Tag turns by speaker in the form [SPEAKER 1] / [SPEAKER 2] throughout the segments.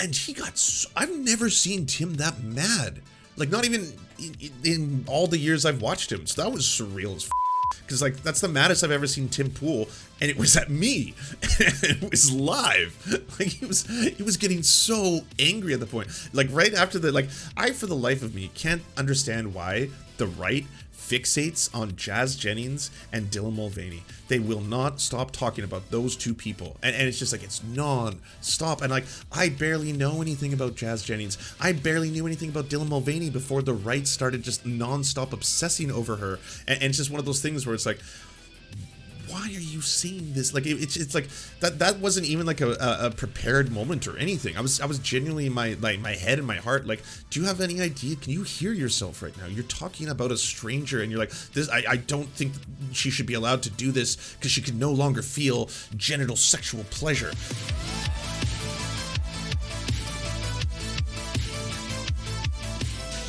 [SPEAKER 1] and he got I've never seen Tim that mad. Like, not even in all the years I've watched him. So that was surreal as because, like, that's the maddest I've ever seen Tim Pool, and it was at me. It was live. Like, he was getting so angry at the point. Like, right after the, like, I, for the life of me, can't understand why the right fixates on Jazz Jennings and Dylan Mulvaney. They will not stop talking about those two people, and it's just like, it's non-stop. And like, I barely know anything about Jazz Jennings. I barely knew anything about Dylan Mulvaney before the right started just non-stop obsessing over her, and it's just one of those things where it's like, why are you saying this? Like, it's like that wasn't even like a prepared moment or anything. I was genuinely in my head and my heart like, do you have any idea? Can you hear yourself right now? You're talking about a stranger, and you're like, this. I don't think she should be allowed to do this because she can no longer feel genital sexual pleasure.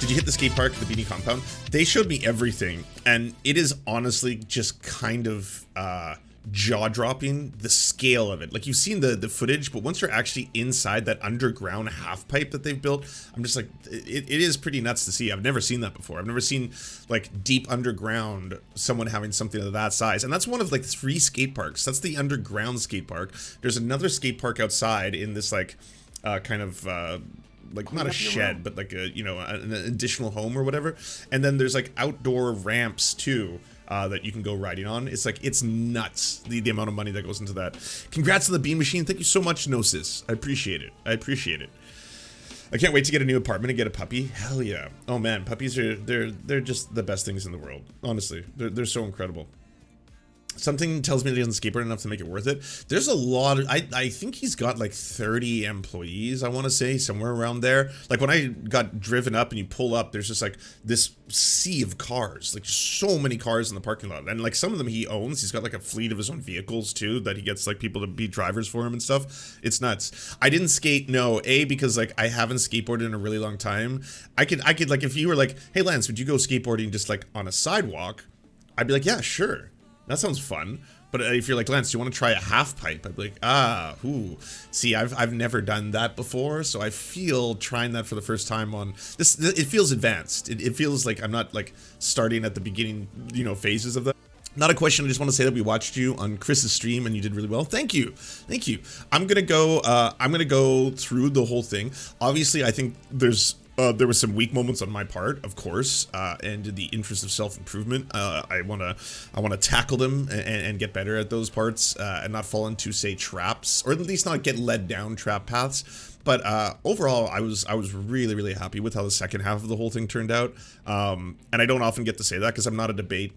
[SPEAKER 1] Did you hit the skate park at the Beanie compound? They showed me everything, and it is honestly just kind of jaw-dropping, the scale of it. Like, you've seen the footage, but once you're actually inside that underground half pipe that they've built, I'm just like, it is pretty nuts to see. I've never seen that before. I've never seen, like, deep underground someone having something of that size. And that's one of, like, 3 skate parks. That's the underground skate park. There's another skate park outside in this, like, kind of like, not a shed, but like a, you know, an additional home or whatever. And then there's like outdoor ramps too, that you can go riding on. It's like, it's nuts, the amount of money that goes into that. Congrats to the Bean Machine. Thank you so much, Gnosis. I appreciate it. I appreciate it. I can't wait to get a new apartment and get a puppy. Hell yeah. Oh man, puppies are, they're just the best things in the world. Honestly, they're so incredible. Something tells me that he doesn't skateboard enough to make it worth it. There's a lot of, I think he's got like 30 employees, I want to say, somewhere around there. Like, when I got driven up and you pull up, there's just like this sea of cars, like so many cars in the parking lot. And like, some of them he owns. He's got like a fleet of his own vehicles too, that he gets like people to be drivers for him and stuff. It's nuts. I didn't skate, no, because like I haven't skateboarded in a really long time. I could like, if you were like, hey Lance, would you go skateboarding just like on a sidewalk? I'd be like, yeah, sure. That sounds fun. But if you're like, Lance, do you want to try a half pipe? I'd be like, see, I've never done that before, so I feel trying that for the first time on this, it feels advanced. It feels like I'm not like starting at the beginning, you know, phases of that. Not a question, I just want to say that we watched you on Chris's stream and you did really well. Thank you. Thank you. I'm gonna go through the whole thing. Obviously, I think there were some weak moments on my part, of course, and in the interest of self-improvement, I wanna tackle them and get better at those parts, and not fall into, say, traps, or at least not get led down trap paths. But overall, I was really, really happy with how the second half of the whole thing turned out. And I don't often get to say that because I'm not a debate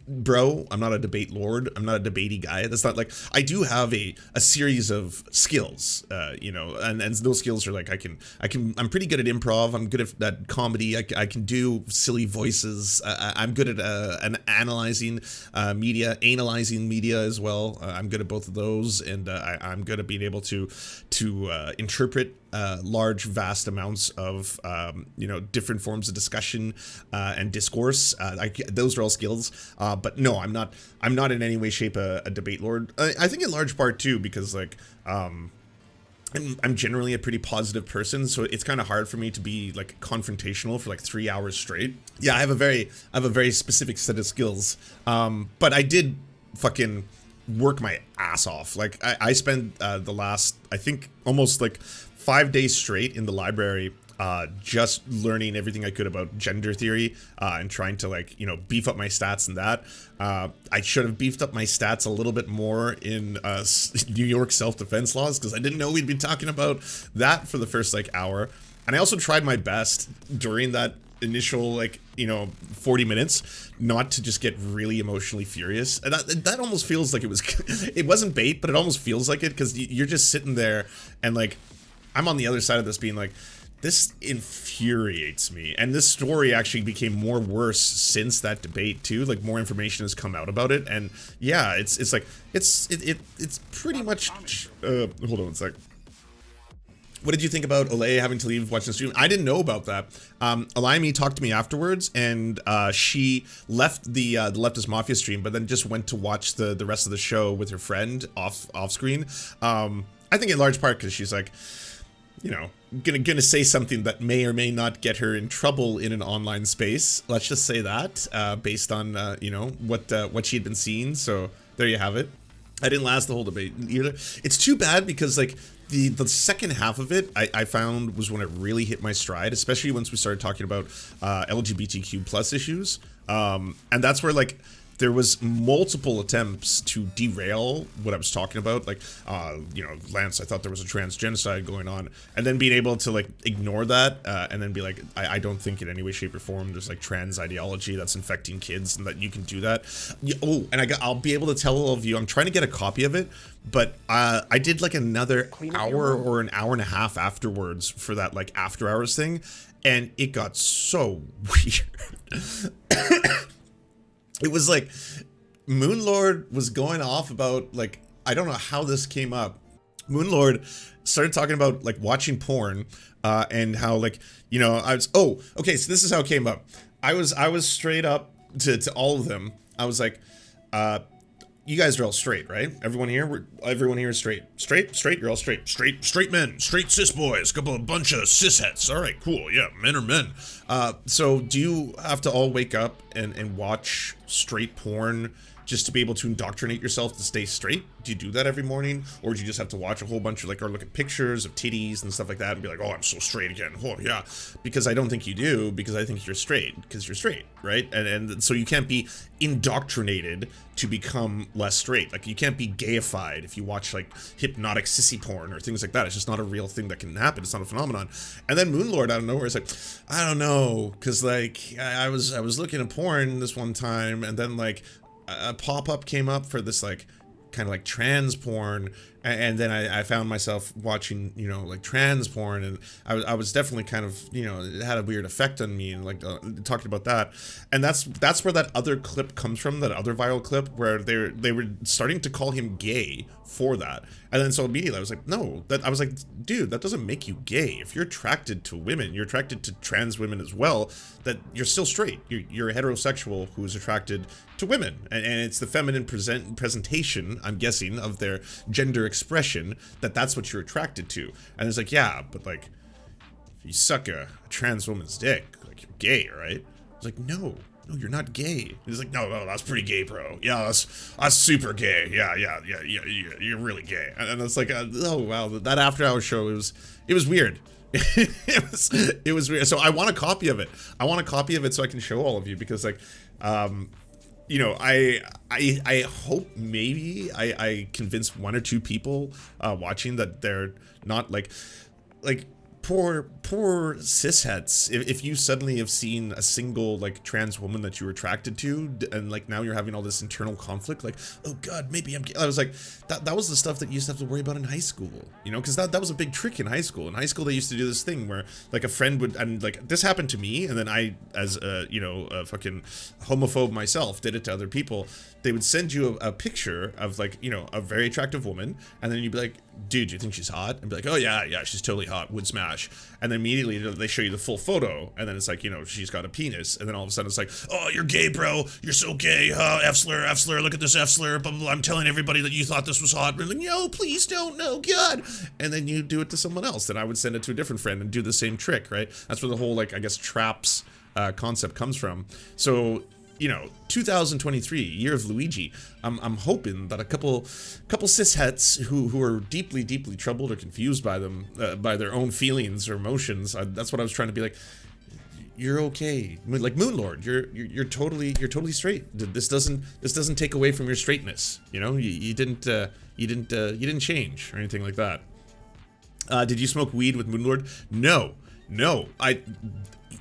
[SPEAKER 1] bro. I'm not a debate lord. I'm not a debatey guy. That's not like, I do have a series of skills, you know, and those skills are like, I'm pretty good at improv. I'm good at comedy. I can do silly voices. I'm good at analyzing media as well. I'm good at both of those, and I'm good at being able to interpret large, vast amounts of, you know, different forms of discussion and discourse. Those are all skills. But no, I'm not in any way, shape a debate lord. I think in large part too, because like, I'm generally a pretty positive person, so it's kind of hard for me to be like confrontational for like 3 hours straight. Yeah, I have a very specific set of skills. But I did fucking work my ass off. Like, I spent the last, I think, almost like 5 days straight in the library, just learning everything I could about gender theory, and trying to, like, you know, beef up my stats in that. I should have beefed up my stats a little bit more in New York self-defense laws, because I didn't know we'd be talking about that for the first like hour. And I also tried my best during that initial, like, you know, 40 minutes not to just get really emotionally furious. And that almost feels like it wasn't bait, but it almost feels like it, because you're just sitting there and like, I'm on the other side of this being like, this infuriates me. And this story actually became more worse since that debate too. Like, more information has come out about it, and yeah, it's like it's pretty much hold on one sec. What did you think about Olay having to leave watching the stream? I didn't know about that. Alayami talked to me afterwards, and she left the Leftist Mafia stream, but then just went to watch the rest of the show with her friend off screen. I think in large part because she's like, you know, gonna say something that may or may not get her in trouble in an online space. Let's just say that, based on you know, what she had been seeing. So there you have it. I didn't last the whole debate either. It's too bad because like the second half of it, I found was when it really hit my stride, especially once we started talking about LGBTQ plus issues, and that's where like there was multiple attempts to derail what I was talking about, like, you know, Lance, I thought there was a trans genocide going on, and then being able to, like, ignore that, and then be like, I don't think in any way, shape, or form there's, like, trans ideology that's infecting kids, and that you can do that. Oh, and I'll be able to tell all of you, I'm trying to get a copy of it, but I did, like, another hour or an hour and a half afterwards for that, like, after hours thing, and it got so weird. It was like Moonlord was going off about, like, I don't know how this came up. Moonlord started talking about like watching porn, and how, like, you know, okay, so this is how it came up. I was straight up to all of them. I was like, you guys are all straight, right? Everyone here is straight. Straight, you're all straight. Straight men, straight cis boys, a bunch of cisheads. All right, cool, yeah, men are men. So do you have to all wake up and watch straight porn just to be able to indoctrinate yourself to stay straight? Do you do that every morning? Or do you just have to watch a whole bunch of, like, or look at pictures of titties and stuff like that and be like, oh, I'm so straight again, oh yeah? Because I don't think you do, because I think you're straight, because you're straight, right? And so you can't be indoctrinated to become less straight. Like, you can't be gayified if you watch, like, hypnotic sissy porn or things like that. It's just not a real thing that can happen. It's not a phenomenon. And then Moonlord out of nowhere is like, I don't know, because, like, I was looking at porn this one time, and then, like, a pop-up came up for this, like, kind of like trans porn, and then I found myself watching, you know, like trans porn, and I was definitely kind of, you know, it had a weird effect on me, and like talking about that, and that's where that other clip comes from, that other viral clip where they were starting to call him gay for that, and then so immediately I was like, no, I was like, dude, that doesn't make you gay. If you're attracted to women, you're attracted to trans women as well, that you're still straight. You're a heterosexual who is attracted to women, and it's the feminine presentation, I'm guessing, of their gender expression, that's what you're attracted to. And it's like, yeah, but like, if you suck a trans woman's dick, like, you're gay, right? I was like, no, you're not gay. He's like, no, that's pretty gay, bro. Yeah, that's super gay. Yeah, you're really gay. And it's like, oh wow, that after hour show, it was weird. it was weird. So I want a copy of it. I want a copy of it so I can show all of you, because, like, you know, I hope maybe I convince one or two people watching that they're not like poor cisheads. If you suddenly have seen a single, like, trans woman that you were attracted to, and like now you're having all this internal conflict, like, oh god, maybe I'm gay. I was like, that was the stuff that you used to have to worry about in high school, you know, because that was a big trick in high school. In high school they used to do this thing where, like, a friend would, and like this happened to me, and then I, as a, you know, a fucking homophobe myself, did it to other people. They would send you a picture of, like, you know, a very attractive woman, and then you'd be like, dude, do you think she's hot? And be like, oh yeah, she's totally hot, would smash. And then immediately they show you the full photo, and then it's like, you know, she's got a penis, and then all of a sudden it's like, oh, you're gay, bro, you're so gay, F slur, look at this F slur, blah, blah, blah. I'm telling everybody that you thought this was hot. And like, no, please don't, no, God. And then you do it to someone else, then I would send it to a different friend and do the same trick, right? That's where the whole, like, I guess, traps concept comes from. So, you know, 2023, year of Luigi. I'm hoping that a couple cisheads who are deeply troubled or confused by them, by their own feelings or emotions. That's what I was trying to be like. You're okay, like Moonlord. You're totally straight. This doesn't take away from your straightness. You know, you didn't change or anything like that. Did you smoke weed with Moonlord? No.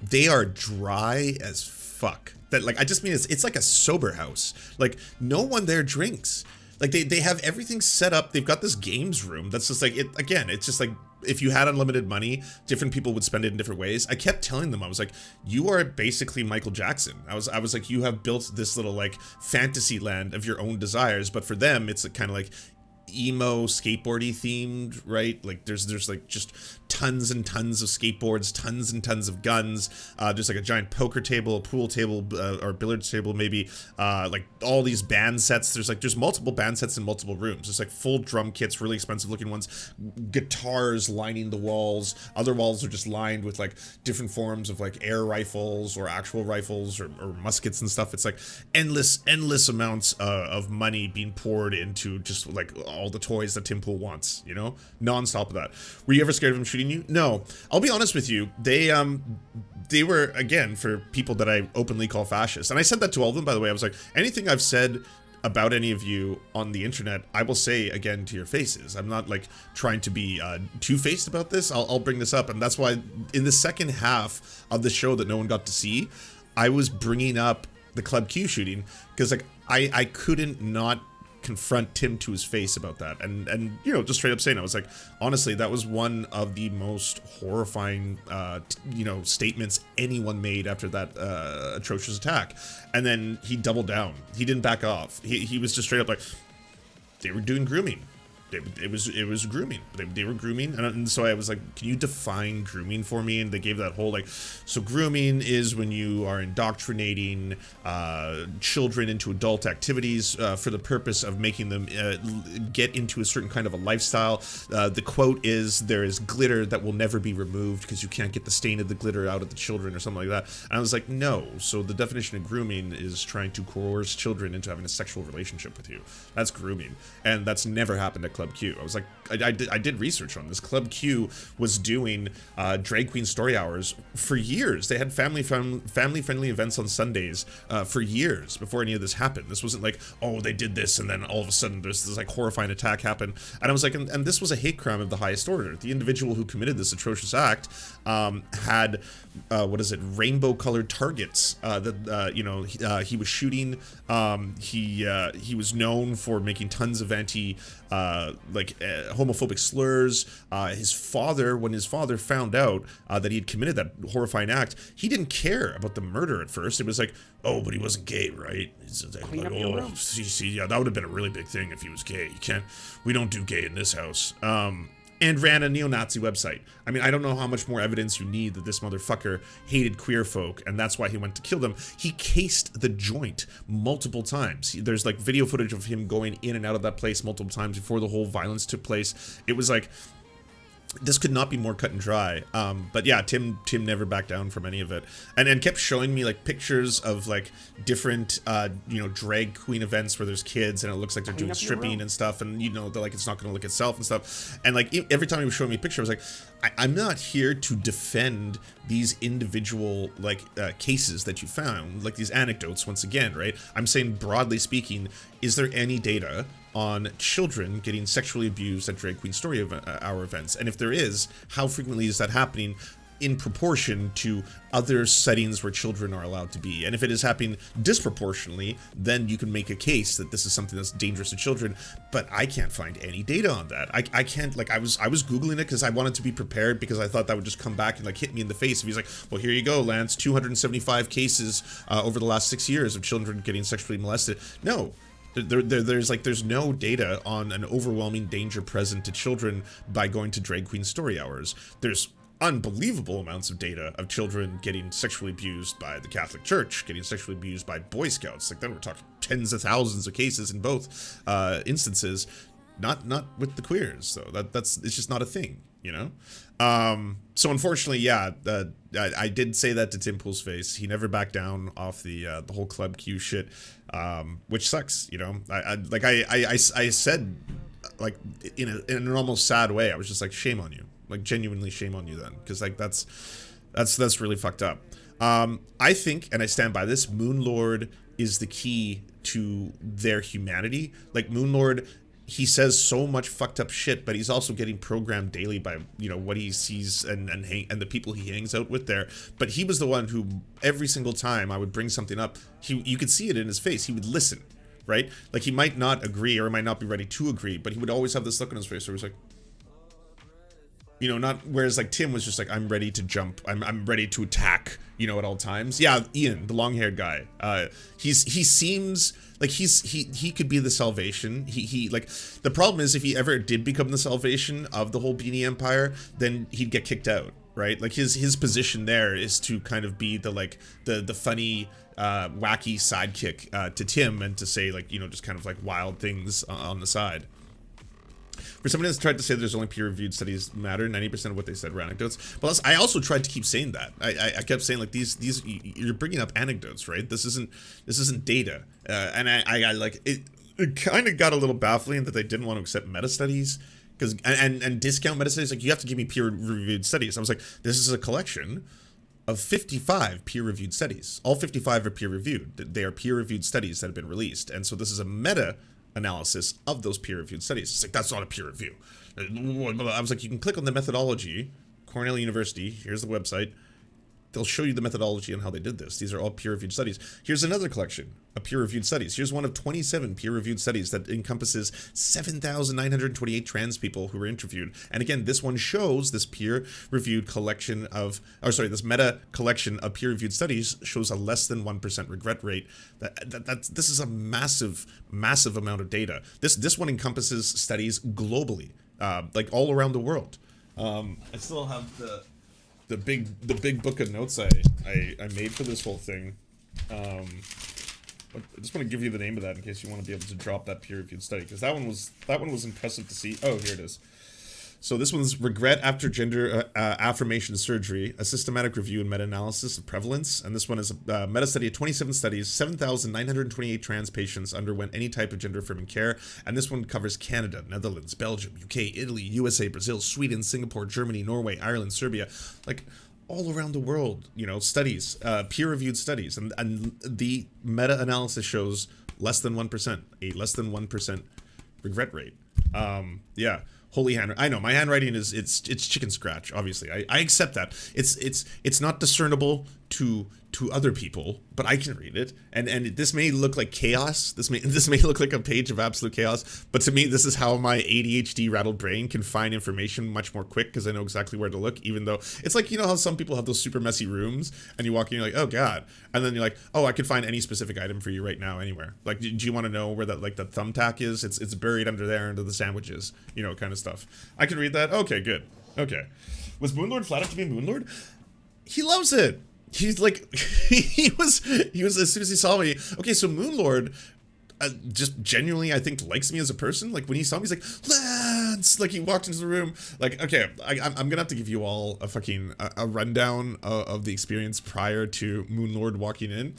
[SPEAKER 1] They are dry as fuck. That, like, I just mean it's like a sober house. Like, no one there drinks. Like, they have everything set up. They've got this games room that's just like, it's just like, if you had unlimited money, different people would spend it in different ways. I kept telling them, I was like, you are basically Michael Jackson. I was like, you have built this little, like, fantasy land of your own desires, but for them it's kind of like, emo skateboardy themed, right? Like there's like just tons and tons of skateboards, tons and tons of guns. There's like a giant poker table, a pool table, or billiards table maybe. Like all these band sets. There's multiple band sets in multiple rooms. There's like full drum kits, really expensive looking ones, guitars lining the walls. Other walls are just lined with like different forms of like air rifles or actual rifles or muskets and stuff. It's like endless amounts of money being poured into just like all the toys that Tim Pool wants, you know, non-stop of that. Were you ever scared of him shooting you? No. I'll be honest with you. They were, again, for people that I openly call fascists, and I said that to all of them, by the way. I was like, anything I've said about any of you on the internet, I will say again to your faces. I'm not like trying to be two-faced about this. I'll bring this up, and that's why in the second half of the show that no one got to see, I was bringing up the Club Q shooting because like I couldn't not confront Tim to his face about that, and you know, just straight up saying, I was like, honestly, that was one of the most horrifying you know, statements anyone made after that atrocious attack. And then he doubled down. He didn't back off. He was just straight up like, they were doing grooming. It was grooming. They were grooming, and so I was like, can you define grooming for me? And they gave that whole like, so grooming is when you are indoctrinating children into adult activities for the purpose of making them get into a certain kind of a lifestyle. The quote is, there is glitter that will never be removed because you can't get the stain of the glitter out of the children or something like that. And I was like, no. So the definition of grooming is trying to coerce children into having a sexual relationship with you. That's grooming, and that's never happened at Club Q. I was like, I did research on this. Club Q was doing drag queen story hours for years. They had family friendly events on Sundays for years before any of this happened. This wasn't like, oh, they did this and then all of a sudden there's this like horrifying attack happen. And I was like, and this was a hate crime of the highest order. The individual who committed this atrocious act had rainbow colored targets that you know, he was shooting. He was known for making tons of homophobic slurs. His father, when his father found out that he had committed that horrifying act, he didn't care about the murder at first. It was like, oh, but he wasn't gay, right? Like, oh, see, yeah, that would have been a really big thing if he was gay. We don't do gay in this house. And ran a neo-Nazi website. I mean, I don't know how much more evidence you need that this motherfucker hated queer folk, and that's why he went to kill them. He cased the joint multiple times. There's like video footage of him going in and out of that place multiple times before the whole violence took place. It was like, this could not be more cut and dry. But yeah, Tim never backed down from any of it, and kept showing me like pictures of like different you know, drag queen events where there's kids and it looks like they're doing stripping and stuff, and you know, they're like, it's not gonna look itself and stuff. And like every time he was showing me a picture, I was like, I'm not here to defend these individual like cases that you found, like these anecdotes once again, right? I'm saying, broadly speaking, is there any data on children getting sexually abused at drag queen story hour events? And if there is, how frequently is that happening in proportion to other settings where children are allowed to be? And if it is happening disproportionately, then you can make a case that this is something that's dangerous to children. But I can't find any data on that. I can't, like, I was Googling it because I wanted to be prepared, because I thought that would just come back and like hit me in the face. If he's like, well, here you go, Lance, 275 cases over the last 6 years of children getting sexually molested. No. There's no data on an overwhelming danger present to children by going to drag queen story hours. There's unbelievable amounts of data of children getting sexually abused by the Catholic Church, getting sexually abused by Boy Scouts. Like, then we're talking tens of thousands of cases in both instances. Not with the queers, though. It's just not a thing, you know? So unfortunately, yeah, I did say that to Tim Pool's face. He never backed down off the whole Club Q shit, which sucks, you know? I said, like, in an almost sad way, I was just like, shame on you. Like, genuinely shame on you then. Because, like, that's really fucked up. I think, and I stand by this, Moonlord is the key to their humanity. Like, Moonlord, he says so much fucked up shit, but he's also getting programmed daily by, you know, what he sees and the people he hangs out with there. But he was the one who, every single time I would bring something up, you could see it in his face. He would listen, right? Like, he might not agree or might not be ready to agree, but he would always have this look on his face where he was like, you know, not, whereas like Tim was just like, I'm ready to jump, I'm ready to attack, you know, at all times. Yeah, Ian, the long-haired guy, he seems Like he could be the salvation. He like, the problem is if he ever did become the salvation of the whole Beanie Empire, then he'd get kicked out, right? Like his position there is to kind of be the like the funny wacky sidekick to Tim, and to say like, you know, just kind of like wild things on the side. For somebody that's tried to say there's only peer-reviewed studies matter, 90% of what they said were anecdotes. But I also tried to keep saying that. I kept saying like these you're bringing up anecdotes, right? This isn't data, and I like it. It kind of got a little baffling that they didn't want to accept meta studies because and discount meta studies. Like, you have to give me peer-reviewed studies. I was like, this is a collection of 55 peer-reviewed studies. All 55 are peer-reviewed. They are peer-reviewed studies that have been released, and so this is a meta analysis of those peer-reviewed studies. It's like, that's not a peer review. I was like, you can click on the methodology, Cornell University, here's the website. They'll show you the methodology on how they did this. These are all peer-reviewed studies. Here's another collection of peer-reviewed studies. Here's one of 27 peer-reviewed studies that encompasses 7,928 trans people who were interviewed. And again, this one shows this peer-reviewed collection of, this meta collection of peer-reviewed studies shows a less than 1% regret rate. This is a massive, massive amount of data. This one encompasses studies globally, like all around the world. I still have the big book of notes I made for this whole thing. I just want to give you the name of that in case you want to be able to drop that peer-reviewed study, because that one was impressive to see. Oh, here it is. So this one's Regret After Gender Affirmation Surgery, a systematic review and meta-analysis of prevalence. And this one is a meta-study of 27 studies. 7,928 trans patients underwent any type of gender-affirming care. And this one covers Canada, Netherlands, Belgium, UK, Italy, USA, Brazil, Sweden, Singapore, Germany, Norway, Ireland, Serbia. Like, all around the world, you know, studies, peer-reviewed studies. And the meta-analysis shows less than 1%, a less than 1% regret rate. Yeah. Holy hand! I know my handwriting is it's chicken scratch. Obviously, I accept that. It's not discernible to other people, but I can read it. And this may look like chaos. This may look like a page of absolute chaos. But to me, this is how my ADHD rattled brain can find information much more quick, because I know exactly where to look. Even though it's like, you know how some people have those super messy rooms, and you walk in, you're like, oh god, and then you're like, oh, I could find any specific item for you right now anywhere. Like, do you want to know where that, like, the thumbtack is? It's buried under there, under the sandwiches, you know, kind of stuff. I can read that. Okay, good. Okay, was Moonlord flattered to be Moonlord? He loves it. He's like, he was as soon as he saw me. Okay, so Moonlord just genuinely, I think, likes me as a person. Like, when he saw me, he's like, Lance! Like, he walked into the room. Like, okay, I'm gonna have to give you all a fucking a rundown of the experience prior to Moonlord walking in.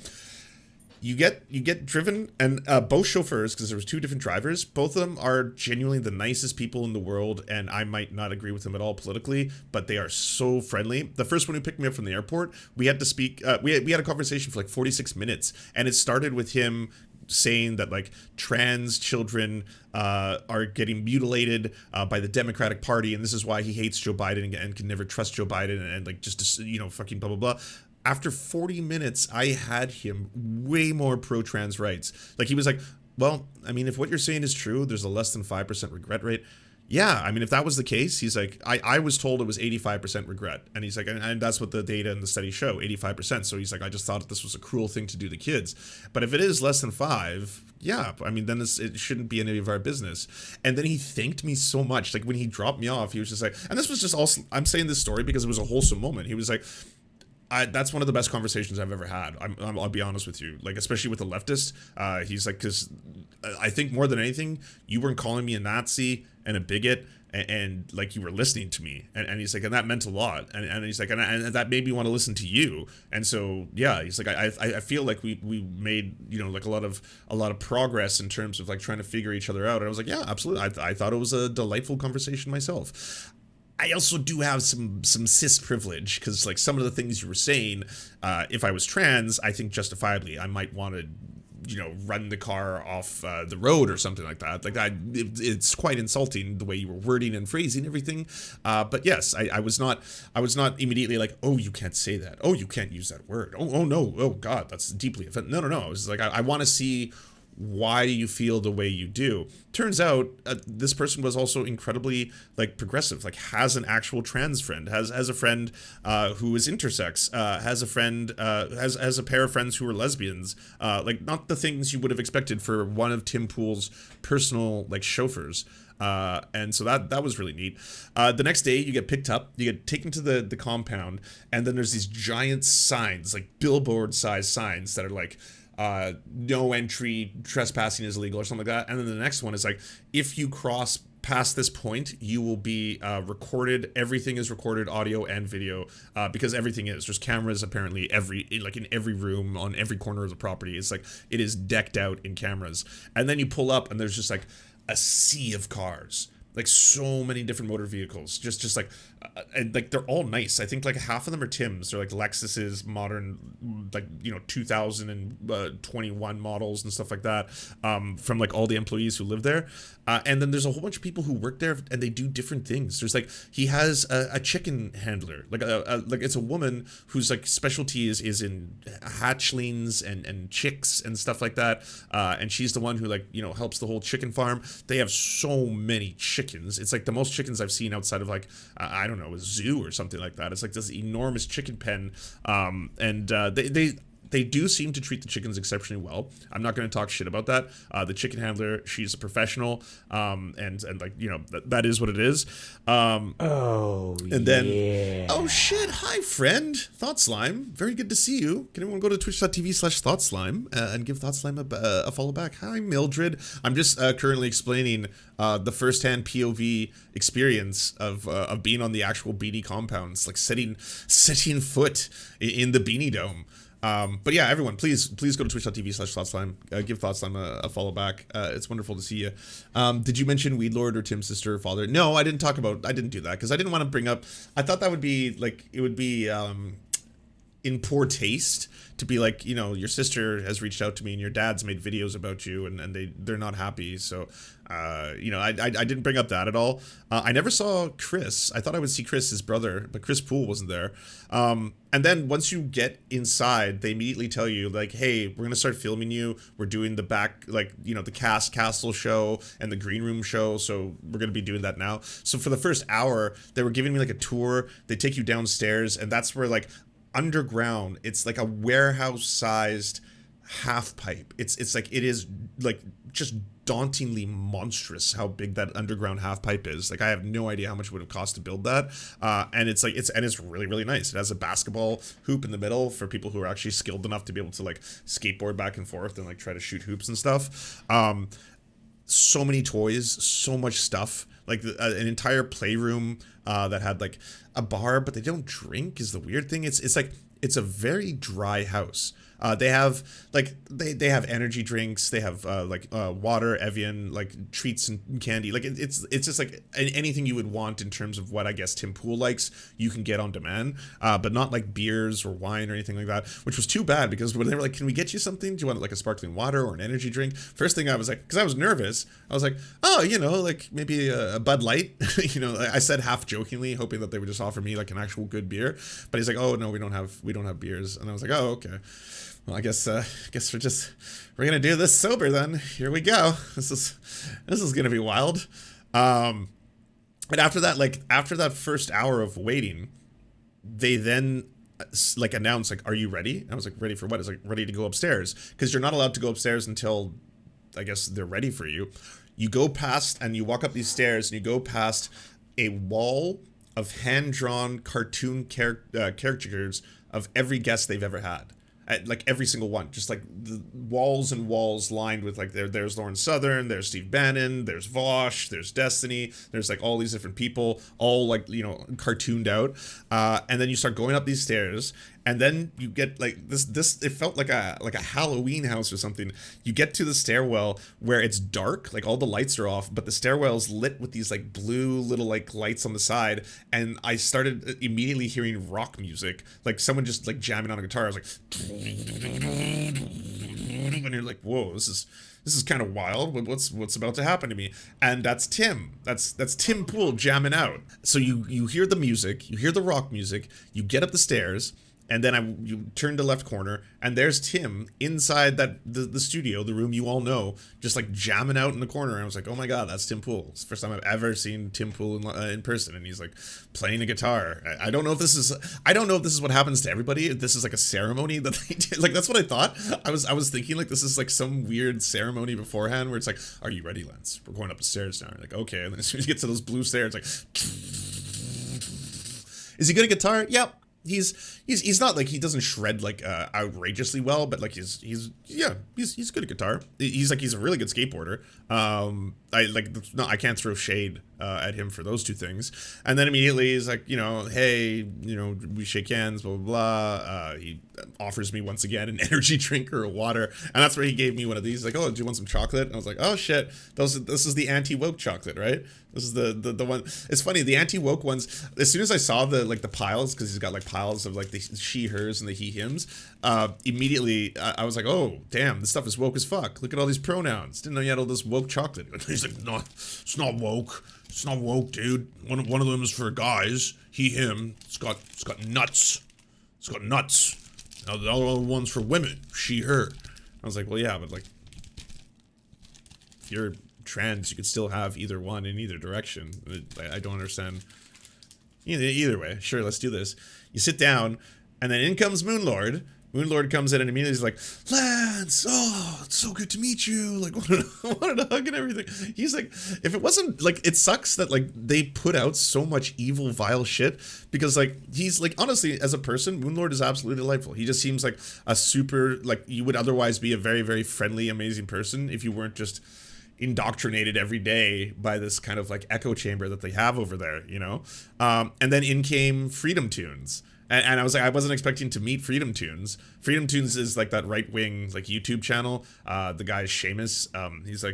[SPEAKER 1] You get driven, and both chauffeurs, because there was two different drivers, both of them are genuinely the nicest people in the world, and I might not agree with them at all politically, but they are so friendly. The first one who picked me up from the airport, we had to speak, we had a conversation for like 46 minutes, and it started with him saying that, like, trans children are getting mutilated by the Democratic Party, and this is why he hates Joe Biden and can never trust Joe Biden, and like, just, you know, fucking blah, blah, blah. After 40 minutes, I had him way more pro-trans rights. Like, he was like, well, I mean, if what you're saying is true, there's a less than 5% regret rate. Yeah, I mean, if that was the case, he's like, I was told it was 85% regret. And he's like, and that's what the data and the study show, 85%. So he's like, I just thought that this was a cruel thing to do to kids. But if it is less than 5, yeah, I mean, then it shouldn't be any of our business. And then he thanked me so much. Like, when he dropped me off, he was just like, and this was just also, I'm saying this story because it was a wholesome moment. He was like, that's one of the best conversations I've ever had. I'll be honest with you, like, especially with the leftist. He's like, because I think more than anything, you weren't calling me a Nazi and a bigot, and like, you were listening to me, and he's like, and that meant a lot, and he's like, and that made me want to listen to you. And so, yeah, he's like, I feel like we made, you know, like a lot of progress in terms of like trying to figure each other out. And I was like, yeah, absolutely. I thought it was a delightful conversation myself. I also do have some cis privilege, because like some of the things you were saying, if I was trans, I think justifiably I might want to, you know, run the car off the road or something like that. Like, it's quite insulting the way you were wording and phrasing everything. But yes, I was not immediately like, oh, you can't say that. Oh, you can't use that word. Oh no. Oh God, that's deeply offensive. No. I was like, I want to see why do you feel the way you do? Turns out this person was also incredibly like progressive, like has an actual trans friend, has a friend who is intersex, has a friend, has a pair of friends who are lesbians, like not the things you would have expected for one of Tim Pool's personal like chauffeurs. And so that was really neat. The next day you get picked up, you get taken to the compound, and then there's these giant signs, like billboard sized signs that are like, no entry, trespassing is illegal or something like that. And then the next one is like, if you cross past this point, you will be recorded. Everything is recorded, audio and video, because everything is. There's cameras apparently in every room, on every corner of the property. It's like, it is decked out in cameras. And then you pull up and there's just like a sea of cars, like so many different motor vehicles, just like and like they're all nice. I think like half of them are Tim's. They're like Lexus's modern, like 2021 models and stuff like that, from like all the employees who live there. And then there's a whole bunch of people who work there and they do different things. There's like, he has a chicken handler, like like it's a woman whose like specialty is in hatchlings and chicks and stuff like that. And she's the one who like, helps the whole chicken farm. They have so many chickens. It's like the most chickens I've seen outside of like, I don't know, a zoo or something like that. It's like this enormous chicken pen. And they do seem to treat the chickens exceptionally well. I'm not going to talk shit about that. The chicken handler, she's a professional, and like that is what it is. And then, oh shit! Hi friend, Thought Slime. Very good to see you. Can everyone go to twitch.tv/ThoughtSlime and give Thought Slime a follow back? Hi Mildred. I'm just currently explaining the first-hand POV experience of being on the actual Beanie compounds, like setting foot in the Beanie Dome. But yeah, everyone, please go to twitch.tv/ThoughtSlime. Give ThoughtSlime a follow back. It's wonderful to see you. Did you mention Weedlord or Tim's sister or father? No, I didn't do that because I didn't want to bring up. I thought that would be like, it would be in poor taste to be like, your sister has reached out to me and your dad's made videos about you and they're not happy. So, I didn't bring up that at all. I never saw Chris. I thought I would see Chris, his brother, but Chris Poole wasn't there. And then once you get inside, they immediately tell you like, hey, we're going to start filming you. We're doing the back, like, the castle show and the green room show. So we're going to be doing that now. So for the first hour, they were giving me like a tour. They take you downstairs and that's where like, underground, it's like a warehouse sized half pipe. It's like, it is like just dauntingly monstrous how big that underground half pipe is. Like I have no idea how much it would have cost to build that. And it's like, it's really, really nice. It has a basketball hoop in the middle for people who are actually skilled enough to be able to like skateboard back and forth and like try to shoot hoops and stuff. So many toys, so much stuff, like an entire playroom that had like a bar, but they don't drink is the weird thing. It's like, it's a very dry house. They have like they have energy drinks. They have water, Evian, like treats and candy. Like it's just like anything you would want in terms of what I guess Tim Pool likes. You can get on demand, but not like beers or wine or anything like that. Which was too bad because when they were like, "Can we get you something? Do you want like a sparkling water or an energy drink?" First thing I was like, because I was nervous, I was like, "Oh, like maybe a Bud Light." I said half jokingly, hoping that they would just offer me like an actual good beer. But he's like, "Oh no, we don't have beers," and I was like, "Oh okay." Well, I guess we're gonna do this sober then. Here we go. This is gonna be wild. And after that first hour of waiting, they then like announce like, "Are you ready?" And I was like, "Ready for what?" It's like, "Ready to go upstairs," because you're not allowed to go upstairs until I guess they're ready for you. You go past and you walk up these stairs and you go past a wall of hand-drawn cartoon caricatures of every guest they've ever had. Like every single one, just like the walls and walls lined with like there's Lauren Southern, there's Steve Bannon, there's Vosh, there's Destiny, there's like all these different people, all like cartooned out, and then you start going up these stairs, and then you get like this. It felt like a Halloween house or something. You get to the stairwell where it's dark, like all the lights are off, but the stairwell's lit with these like blue little like lights on the side, and I started immediately hearing rock music, like someone just like jamming on a guitar. I was like, and you're like, whoa, this is kind of wild. What's about to happen to me? And that's Tim. That's Tim Pool jamming out. So you hear the music, you hear the rock music, you get up the stairs, And then you turn to left corner, and there's Tim inside the studio, the room you all know, just like jamming out in the corner. And I was like, oh my god, that's Tim Pool. It's the first time I've ever seen Tim Pool in person, and he's like playing a guitar. I don't know if this is what happens to everybody. If this is like a ceremony that they did. Like that's what I thought. I was thinking like this is like some weird ceremony beforehand where it's like, are you ready, Lance? We're going up the stairs now. Like okay, and then as soon as you get to those blue stairs, like, is he good at guitar? Yep. He's not like he doesn't shred like outrageously well, but like he's good at guitar. He's a really good skateboarder. I can't throw shade at him for those two things. And then immediately he's like, hey, we shake hands, blah blah blah. He offers me once again an energy drink or a water, and that's where he gave me one of these. Like, oh, do you want some chocolate? And I was like, oh shit, this is the anti-woke chocolate, right? This is the one. It's funny, the anti-woke ones. As soon as I saw the piles, because he's got like piles of like the she, hers, and the he, hims. Immediately I was like, oh damn, this stuff is woke as fuck. Look at all these pronouns. Didn't know you had all this woke chocolate. He's like, no, it's not woke. It's not woke, dude. One of them is for guys. He, him. It's got nuts. It's got nuts. Now the other one's for women. She, her. I was like, well, yeah, but like, if you're trans, you could still have either one in either direction. I don't understand. Either way, sure, let's do this. You sit down, and then in comes Moonlord. Moonlord comes in and immediately is like, Lance, oh, it's so good to meet you. Like, wanted a hug and everything. He's like, if it wasn't, like, it sucks that, like, they put out so much evil, vile shit. Because, like, he's, like, honestly, as a person, Moonlord is absolutely delightful. He just seems like a super, like, you would otherwise be a very, very friendly, amazing person if you weren't just indoctrinated every day by this kind of, like, echo chamber that they have over there, And then in came Freedom Tunes. And I was like, I wasn't expecting to meet Freedom Tunes. Freedom Tunes is like that right-wing like YouTube channel. The guy is Seamus.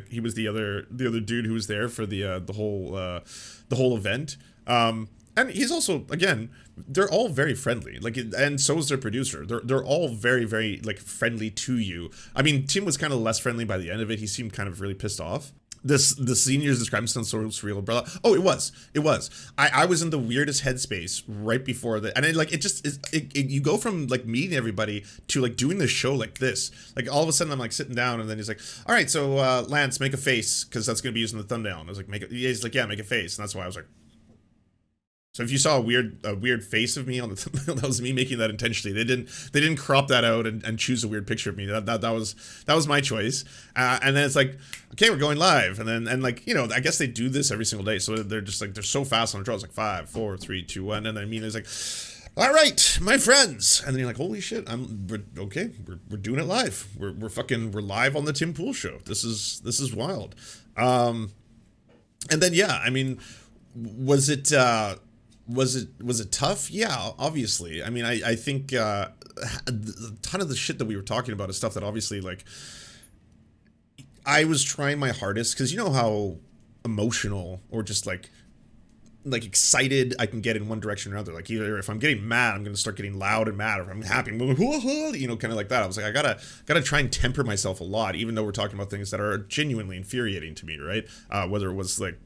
[SPEAKER 1] He was the other dude who was there for the whole event. And he's also, again, they're all very friendly. Like, and so is their producer. They're all very, very like friendly to you. I mean, Tim was kind of less friendly by the end of it. He seemed kind of really pissed off. The seniors described sounds so surreal, brother. Oh, it was. I was in the weirdest headspace right before that, and you go from like meeting everybody to like doing this show like this. Like all of a sudden, I'm like sitting down, and then he's like, "All right, so Lance, make a face because that's gonna be used in the thumbnail." And I was like, He's like, "Yeah, make a face," and that's why I was like. So if you saw a weird face of me on the thumbnail, that was me making that intentionally. They didn't crop that out and choose a weird picture of me. That was my choice. And then it's like, okay, we're going live. And like, I guess they do this every single day. So they're just like, they're so fast on the draw. It's like 5, 4, 3, 2, 1. And then Amina's like, all right, my friends. And then you're like, holy shit, we're doing it live. We're live on the Tim Pool show. This is wild. And then, yeah, I mean, was it tough? Yeah, obviously. I mean, I think a ton of the shit that we were talking about is stuff that obviously, like, I was trying my hardest, because you know how emotional or just like excited I can get in one direction or another. Like, either if I'm getting mad, I'm gonna start getting loud and mad, or if I'm happy, I'm going, kind of like that. I was like, I gotta try and temper myself a lot, even though we're talking about things that are genuinely infuriating to me, right? Whether it was like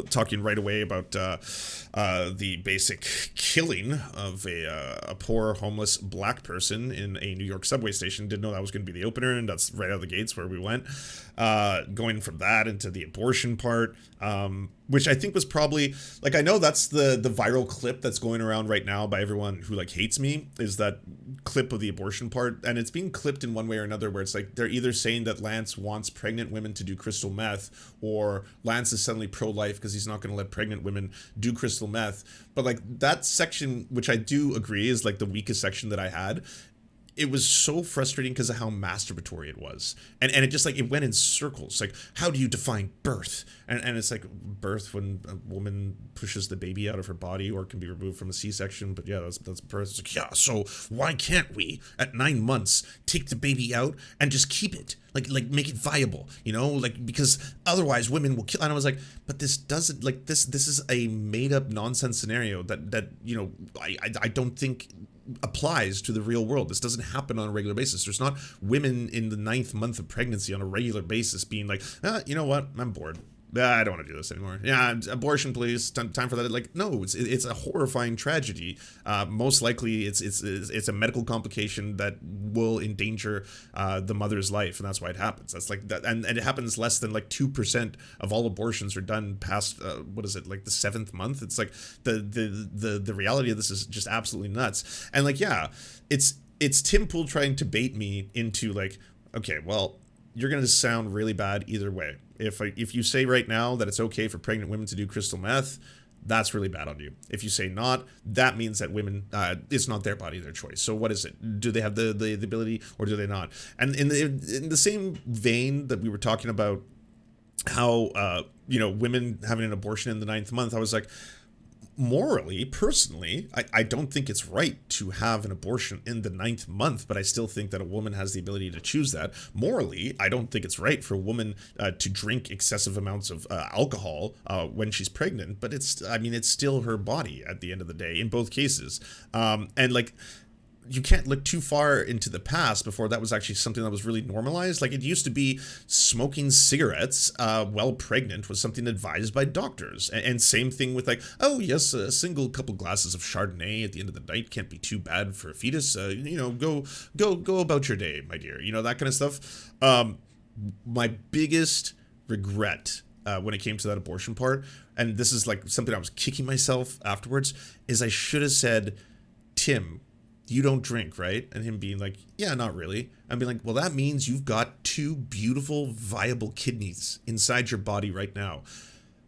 [SPEAKER 1] talking right away about the basic killing of a poor homeless black person in a New York subway station. Didn't know that was going to be the opener, and that's right out of the gates where we went. Going from that into the abortion part, which I think was probably, like, I know that's the viral clip that's going around right now by everyone who like hates me, is that clip of the abortion part, and it's being clipped in one way or another where it's like they're either saying that Lance wants pregnant women to do crystal meth, or Lance is suddenly pro-life because he's not going to let pregnant women do crystal meth. But like that section, which I do agree is like the weakest section that I had, it was so frustrating because of how masturbatory it was. And it just like, it went in circles. Like, how do you define birth? And it's like, birth when a woman pushes the baby out of her body or can be removed from a C-section. But yeah, that's birth. It's like, yeah, so why can't we at 9 months take the baby out and just keep it? Like make it viable, like, because otherwise women will kill. And I was like, but this doesn't, like, this is a made up nonsense scenario that I don't think applies to the real world. This doesn't happen on a regular basis. There's not women in the 9th month of pregnancy on a regular basis being like, you know what, I'm bored. I don't want to do this anymore. Yeah, abortion, please. Time for that. Like, no, it's a horrifying tragedy. Most likely, it's a medical complication that will endanger the mother's life, and that's why it happens. That's like that, and it happens less than like 2% of all abortions are done past what is it, like the 7th month? It's like the reality of this is just absolutely nuts. And like, yeah, it's Tim Pool trying to bait me into like, okay, well, you're gonna sound really bad either way. If you say right now that it's okay for pregnant women to do crystal meth, that's really bad on you. If you say not, that means that women, it's not their body, their choice. So what is it? Do they have the ability or do they not? And in the same vein that we were talking about how, women having an abortion in the 9th month, I was like, morally, personally, I don't think it's right to have an abortion in the 9th month, but I still think that a woman has the ability to choose that. Morally, I don't think it's right for a woman to drink excessive amounts of alcohol when she's pregnant, but it's still her body at the end of the day in both cases. And like, you can't look too far into the past before that was actually something that was really normalized. Like, it used to be smoking cigarettes while pregnant was something advised by doctors. And same thing with like, oh yes, a single couple glasses of Chardonnay at the end of the night can't be too bad for a fetus. Go about your day, my dear. That kind of stuff. My biggest regret when it came to that abortion part, and this is like something I was kicking myself afterwards, is I should have said, Tim, you don't drink, right? And him being like, yeah, not really. I'd be like, well, that means you've got 2 beautiful, viable kidneys inside your body right now.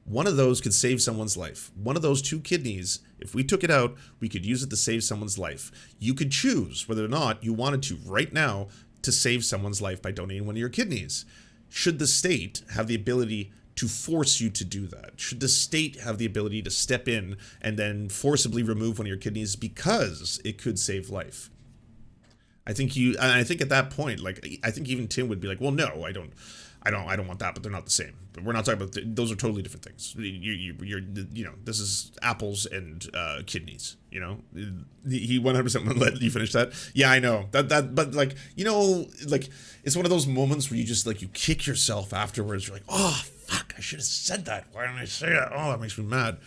[SPEAKER 1] One of those could save someone's life. One of those 2 kidneys, if we took it out, we could use it to save someone's life. You could choose whether or not you wanted to right now to save someone's life by donating one of your kidneys. Should the state have the ability to force you to do that? Should the state have the ability to step in and then forcibly remove one of your kidneys because it could save life? I think at that point, like, I think even Tim would be like, well, no, I don't want that, but they're not the same. But we're not talking about those are totally different things. You're this is apples and kidneys. He 100% would let you finish that. Yeah, I know that, but like, like, it's one of those moments where you just like, you kick yourself afterwards. You're like, oh fuck, I should have said that. Why didn't I say it? Oh, that makes me mad.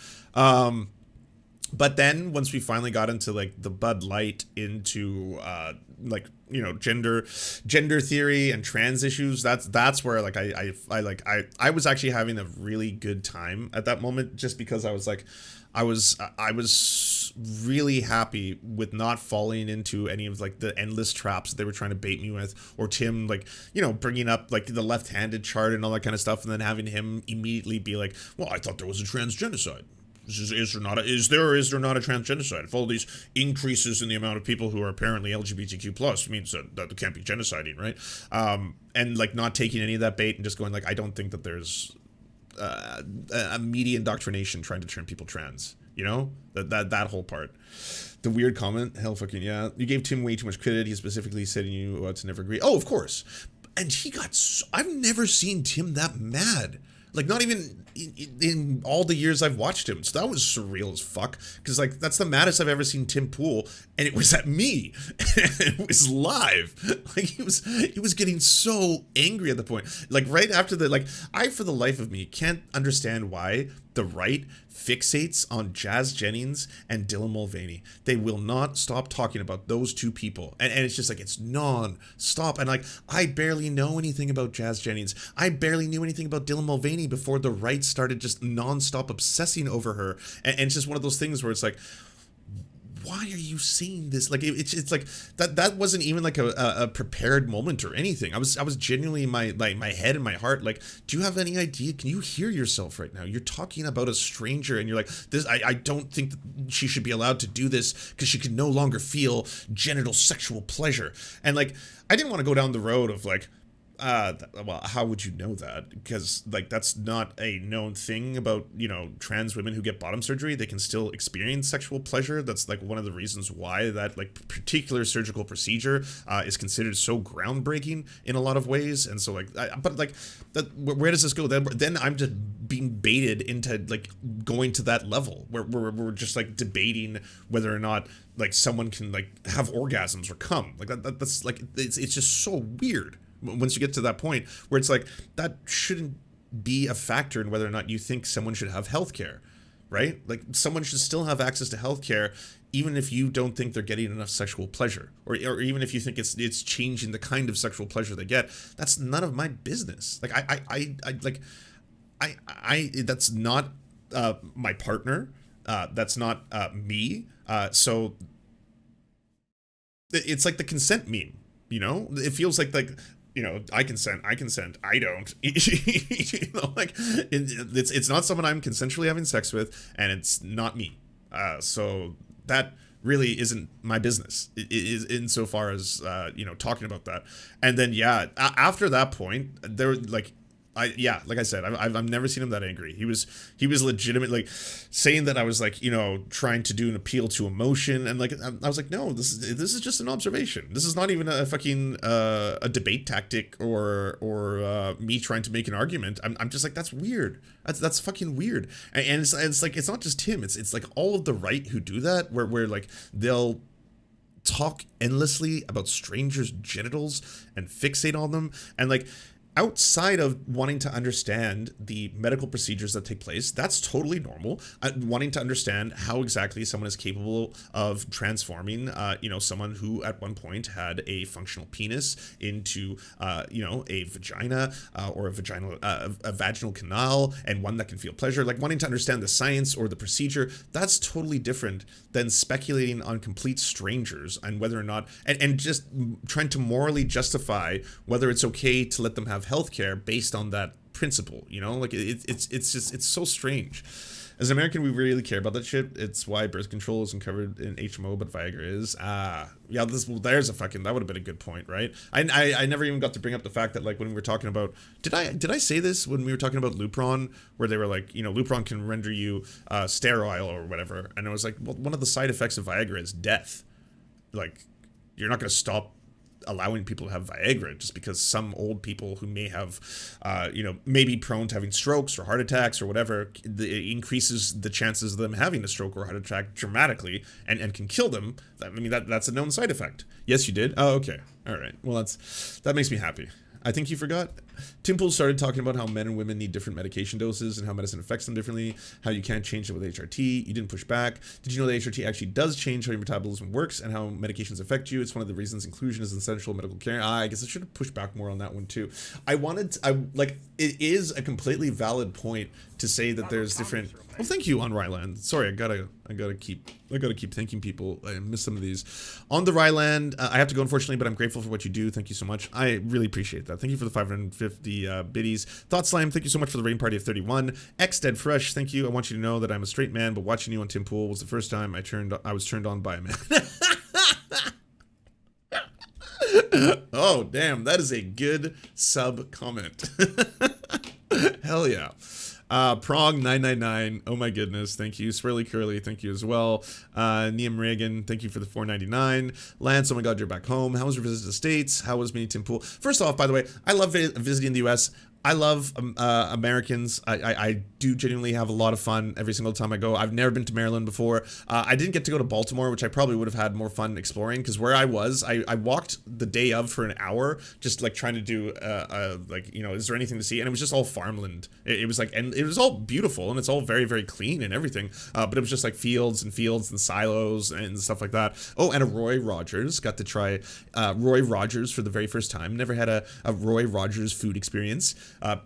[SPEAKER 1] But then once we finally got into like the Bud Light, into gender theory and trans issues, that's where like I was actually having a really good time at that moment, just because I was like, I was really happy with not falling into any of like the endless traps that they were trying to bait me with, or Tim like, bringing up like the left-handed chart and all that kind of stuff, and then having him immediately be like, well, I thought there was a trans genocide. Is there not a trans genocide? If all these increases in the amount of people who are apparently LGBTQ plus means that there can't be genociding, right? And like not taking any of that bait and just going like, I don't think that there's a media indoctrination trying to turn people trans. That whole part. The weird comment, hell fucking yeah. You gave Tim way too much credit. He specifically said you to never agree. Oh, of course. And he got I've never seen Tim that mad. Like, not even in all the years I've watched him. So that was surreal as fuck. Because, like, that's the maddest I've ever seen Tim Pool. And it was at me. It was live. Like, he was getting so angry at the point. Like, right after I, for the life of me, can't understand why the right fixates on Jazz Jennings and Dylan Mulvaney. They will not stop talking about those 2 people. And it's just like, it's non-stop. And like, I barely know anything about Jazz Jennings. I barely knew anything about Dylan Mulvaney before the right started just non-stop obsessing over her. And it's just one of those things where it's like, why are you saying this? Like, it's like that wasn't even like a prepared moment or anything. I was genuinely in my head and my heart like, do you have any idea? Can you hear yourself right now? You're talking about a stranger and you're like, this. I don't think that she should be allowed to do this because she can no longer feel genital sexual pleasure. And like, I didn't want to go down the road of like, well, how would you know that? Because like, that's not a known thing about, trans women who get bottom surgery. They can still experience sexual pleasure. That's like one of the reasons why that like particular surgical procedure is considered so groundbreaking in a lot of ways. And so like, but like, where does this go? Then I'm just being baited into like going to that level where we're just like debating whether or not like someone can like have orgasms or come. Like that's like, it's just so weird. Once you get to that point where it's like, that shouldn't be a factor in whether or not you think someone should have healthcare, right? Like someone should still have access to healthcare even if you don't think they're getting enough sexual pleasure, or even if you think it's changing the kind of sexual pleasure they get. That's none of my business. Like I that's not my partner. That's not me. So it's like the consent meme, you know? It feels like I consent, I don't. You know, like it's not someone I'm consensually having sex with, and it's not me. So that really isn't my business. It is insofar as talking about that. And then after that point, there like. Like I said, I've never seen him that angry. He was legitimate, like saying that I was like, trying to do an appeal to emotion, and like I was like, no, this is just an observation. This is not even a fucking a debate tactic or me trying to make an argument. I'm just like, that's weird. That's fucking weird. And it's like, it's not just him. It's like all of the right who do that, where like they'll talk endlessly about strangers' genitals and fixate on them, and like, outside of wanting to understand the medical procedures that take place, that's totally normal. Wanting to understand how exactly someone is capable of transforming, someone who at one point had a functional penis into, a vagina or a vaginal canal, and one that can feel pleasure. Like wanting to understand the science or the procedure, that's totally different than speculating on complete strangers and whether or not, and just trying to morally justify whether it's okay to let them have healthcare based on that principle. Like it's so strange. As an American, we really care about that shit. It's why birth control isn't covered in HMO, but Viagra is. There's that would have been a good point, right? I never even got to bring up the fact that, like, when we were talking about, did I say this when we were talking about Lupron, where they were like, Lupron can render you sterile or whatever, and I was like, well, one of the side effects of Viagra is death. Like, you're not going to stop allowing people to have Viagra just because some old people who may have, may be prone to having strokes or heart attacks or whatever, it increases the chances of them having a stroke or heart attack dramatically and can kill them. I mean, that's a known side effect. Yes, you did? Oh, okay. All right. Well, that makes me happy. I think you forgot. Tim Pool started talking about how men and women need different medication doses and how medicine affects them differently, how you can't change it with HRT. You didn't push back. Did you know that HRT actually does change how your metabolism works and how medications affect you? It's one of the reasons inclusion is essential in medical care. I guess I should have pushed back more on that one too. It is a completely valid point to say that there's different. Well, thank you on Ryland. Sorry, I gotta keep thanking people. I missed some of these. On the Ryland, I have to go, unfortunately, but I'm grateful for what you do. Thank you so much. I really appreciate that. Thank you for the 550 biddies. Thought Slime, thank you so much for the rain party of 31. X Dead Fresh, thank you. I want you to know that I'm a straight man, but watching you on Tim Pool was the first time I was turned on by a man. Oh, damn, that is a good sub comment. Hell yeah. Prong 999, oh my goodness, thank you. Swirly Curly, thank you as well. Neum Reagan, thank you for the 499. Lance, oh my god, you're back home. How was your visit to the States? How was Mini Tim Pool? First off, by the way, I love visiting the US. I love Americans. I do genuinely have a lot of fun every single time I go. I've never been to Maryland before. I didn't get to go to Baltimore, which I probably would have had more fun exploring, because where I was, I walked the day of for an hour, just like trying to do, is there anything to see? And it was just all farmland. It was like, and it was all beautiful, and it's all very, very clean and everything. But it was just like fields and silos and stuff like that. Oh, and a Roy Rogers. Got to try Roy Rogers for the very first time. Never had a Roy Rogers food experience.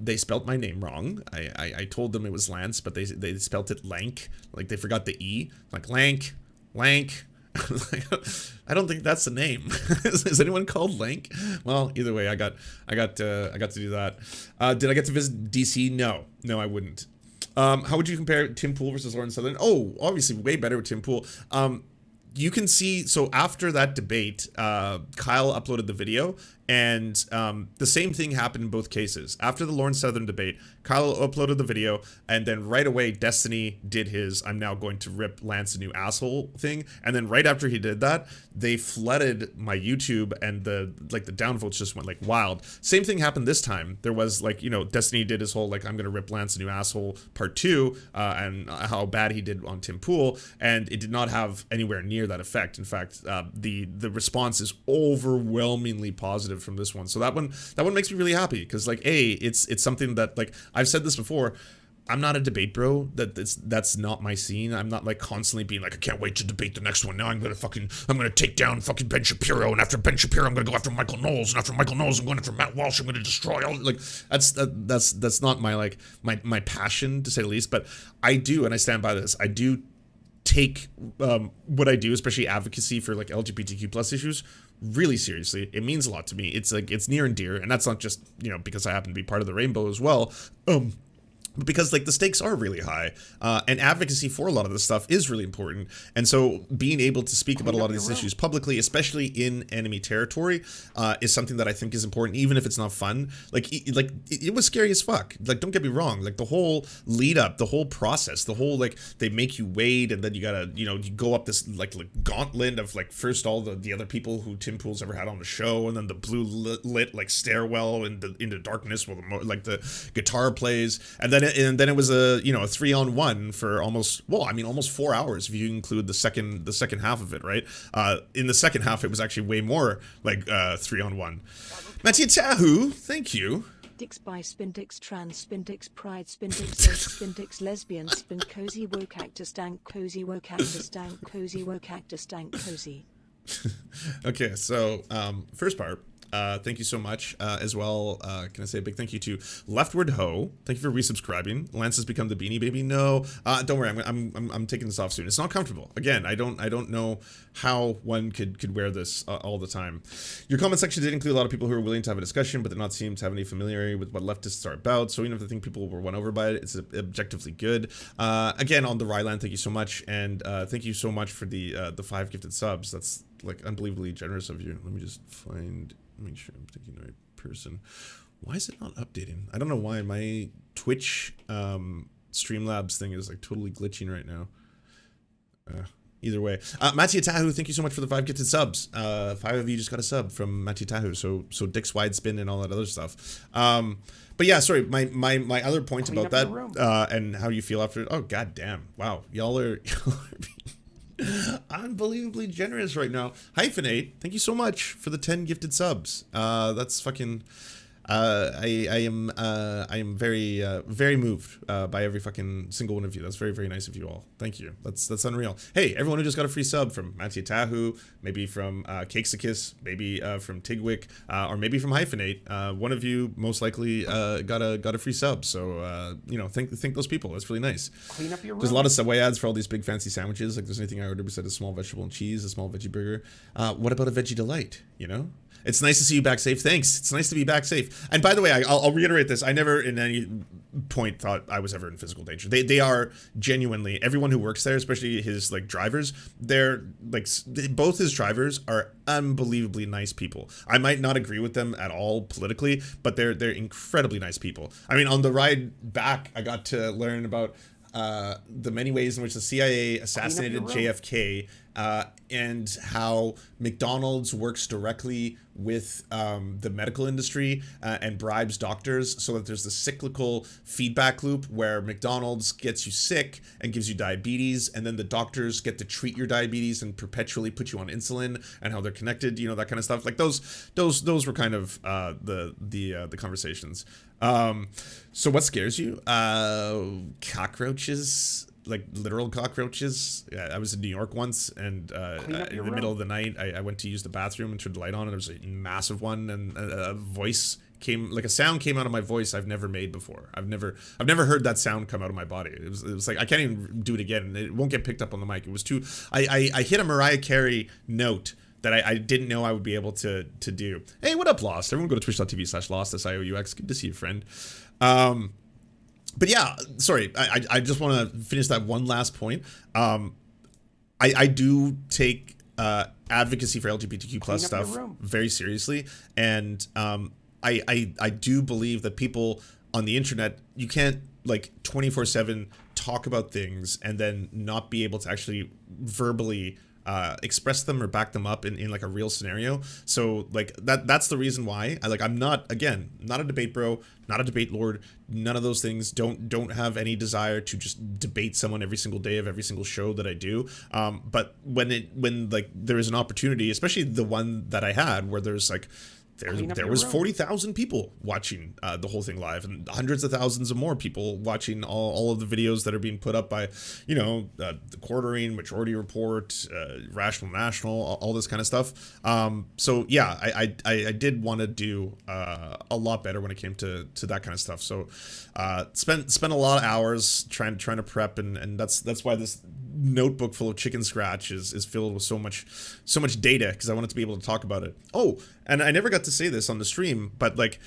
[SPEAKER 1] They spelt my name wrong. I told them it was Lance, but they spelt it Lank. Like they forgot the E. Like Lank. I don't think that's the name. Is anyone called Lank? Well, either way, I got to do that. Did I get to visit DC? No, I wouldn't. How would you compare Tim Pool versus Lauren Southern? Oh, obviously way better with Tim Pool. You can see, so after that debate, Kyle uploaded the video, and the same thing happened in both cases. After the Lauren Southern debate, Kyle uploaded the video, and then right away, Destiny did his "I'm now going to rip Lance a new asshole" thing, and then right after he did that, they flooded my YouTube, and the downvotes just went like wild. Same thing happened this time. There was Destiny did his whole "I'm gonna rip Lance a new asshole" part 2, and how bad he did on Tim Pool, and it did not have anywhere near that effect. In fact, the response is overwhelmingly positive from this one. So that one makes me really happy, because it's something that I've said this before. I'm not a debate bro. That's not my scene. I'm not like constantly being like, I can't wait to debate the next one. Now I'm gonna take down fucking Ben Shapiro, and after Ben Shapiro, I'm gonna go after Michael Knowles, and after Michael Knowles, I'm going after Matt Walsh. I'm gonna destroy all like that's not my like my passion, to say the least. But I do, and I stand by this. I do take what I do, especially advocacy for like LGBTQ plus issues, really seriously. It means a lot to me. It's like it's near and dear, and that's not just because I happen to be part of the rainbow as well. Because like the stakes are really high, and advocacy for a lot of this stuff is really important. And so being able to speak about a lot of these issues publicly, especially in enemy territory, is something that I think is important, even if it's not fun. Like it was scary as fuck. Like, don't get me wrong. Like the whole lead up, the whole process, the whole like they make you wait, and then you gotta you go up this like gauntlet of like first all the other people who Tim Pool's ever had on the show, and then the blue lit like stairwell into darkness where the guitar plays, and then it was a 3-on-1 for almost 4 hours if you include the second half of it, right? In the second half, it was actually way more like 3-on-1. Matthew, thank you.
[SPEAKER 2] Dix bi, spindix trans, spindix pride, spindix social, spindix lesbian, spin cozy woke actor stank, cozy woke actor stank, cozy woke actor stank, cozy.
[SPEAKER 1] Okay, so first part. Thank you so much as well. Can I say a big thank you to Leftward Ho? Thank you for resubscribing. Lance has become the Beanie Baby. No, don't worry. I'm taking this off soon. It's not comfortable. Again, I don't know how one could wear this all the time. Your comment section did include a lot of people who are willing to have a discussion, but did not seem to have any familiarity with what leftists are about. So even if I think people were won over by it, it's objectively good. Again, on the Ryland, thank you so much, and thank you so much for the 5 gifted subs. That's like unbelievably generous of you. Let me just make sure I'm thinking the right person. Why is it not updating? I don't know why my Twitch Streamlabs thing is like totally glitching right now. Either way, Matthew Tahu, thank you so much for the 5 gifted subs. 5 of you just got a sub from Matthew Tahu. So Dick's wide spin and all that other stuff. But yeah, sorry. My other point about that and how you feel after. Oh god damn! Wow, y'all are unbelievably generous right now. Hyphenate, thank you so much for the 10 gifted subs. That's fucking I am very moved by every fucking single one of you. That's very, very nice of you all. Thank you. That's unreal. Hey, everyone who just got a free sub from Matthew Tahu, maybe from Cakesicus, maybe from Tigwick, or maybe from Hyphenate. One of you most likely got a free sub. So thank those people. That's really nice.
[SPEAKER 3] Clean up your room.
[SPEAKER 1] There's a lot of Subway ads for all these big fancy sandwiches. Like there's anything I ordered besides a small vegetable and cheese, a small veggie burger. What about a veggie delight? It's nice to see you back safe. Thanks. It's nice to be back safe. And by the way, I'll reiterate this. I never in any point thought I was ever in physical danger. They are genuinely, everyone who works there, especially his like drivers, they're like, both his drivers are unbelievably nice people. I might not agree with them at all politically, but they're incredibly nice people. I mean, on the ride back, I got to learn about the many ways in which the CIA assassinated JFK, and how McDonald's works directly with the medical industry and bribes doctors, so that there's this cyclical feedback loop where McDonald's gets you sick and gives you diabetes, and then the doctors get to treat your diabetes and perpetually put you on insulin, and how they're connected, that kind of stuff. Like those were kind of the conversations. So what scares you? Cockroaches. Like literal cockroaches. I was in New York once, and in the middle of the night, I went to use the bathroom and turned the light on, and there was a massive one, and a voice came, like a sound came out of my voice I've never made before. I've never heard that sound come out of my body. It was like I can't even do it again. It won't get picked up on the mic. It was too. I hit a Mariah Carey note that I didn't know I would be able to do. Hey, what up, Lost? Everyone go to twitch.tv/Lost, SIOUX. Good to see you, friend. But yeah, sorry, I just want to finish that one last point. I do take advocacy for LGBTQ plus stuff very seriously, and I do believe that people on the internet, you can't like 24/7 talk about things and then not be able to actually verbally express them or back them up in like a real scenario. So like that's the reason why I'm not, again, not a debate bro, not a debate lord, none of those things. Don't have any desire to just debate someone every single day of every single show that I do. But when like there is an opportunity, especially the one that I had where there's like there was 40,000 people watching the whole thing live, and hundreds of thousands of more people watching all of the videos that are being put up by, the Quartering, Majority Report, Rational National, all this kind of stuff. So yeah, I did want to do a lot better when it came to that kind of stuff. So spent a lot of hours trying to prep, and that's why this notebook full of chicken scratch is filled with so much data, because I wanted to be able to talk about it. Oh, and I never got to say this on the stream, but like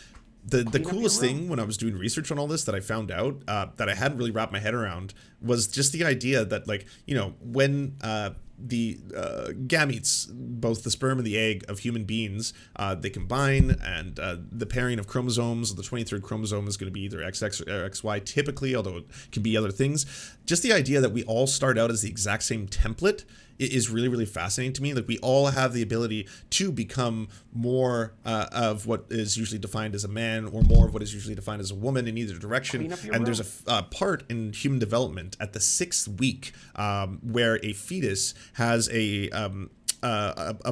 [SPEAKER 1] the coolest thing when I was doing research on all this that I found out that I hadn't really wrapped my head around was just the idea that, like, when the gametes, both the sperm and the egg of human beings, they combine, and the pairing of chromosomes, the 23rd chromosome is going to be either XX or XY typically, although it can be other things. Just the idea that we all start out as the exact same template is really, really fascinating to me. Like, we all have the ability to become more of what is usually defined as a man, or more of what is usually defined as a woman, in either direction. And there's a part in human development at the 6th week where a fetus has a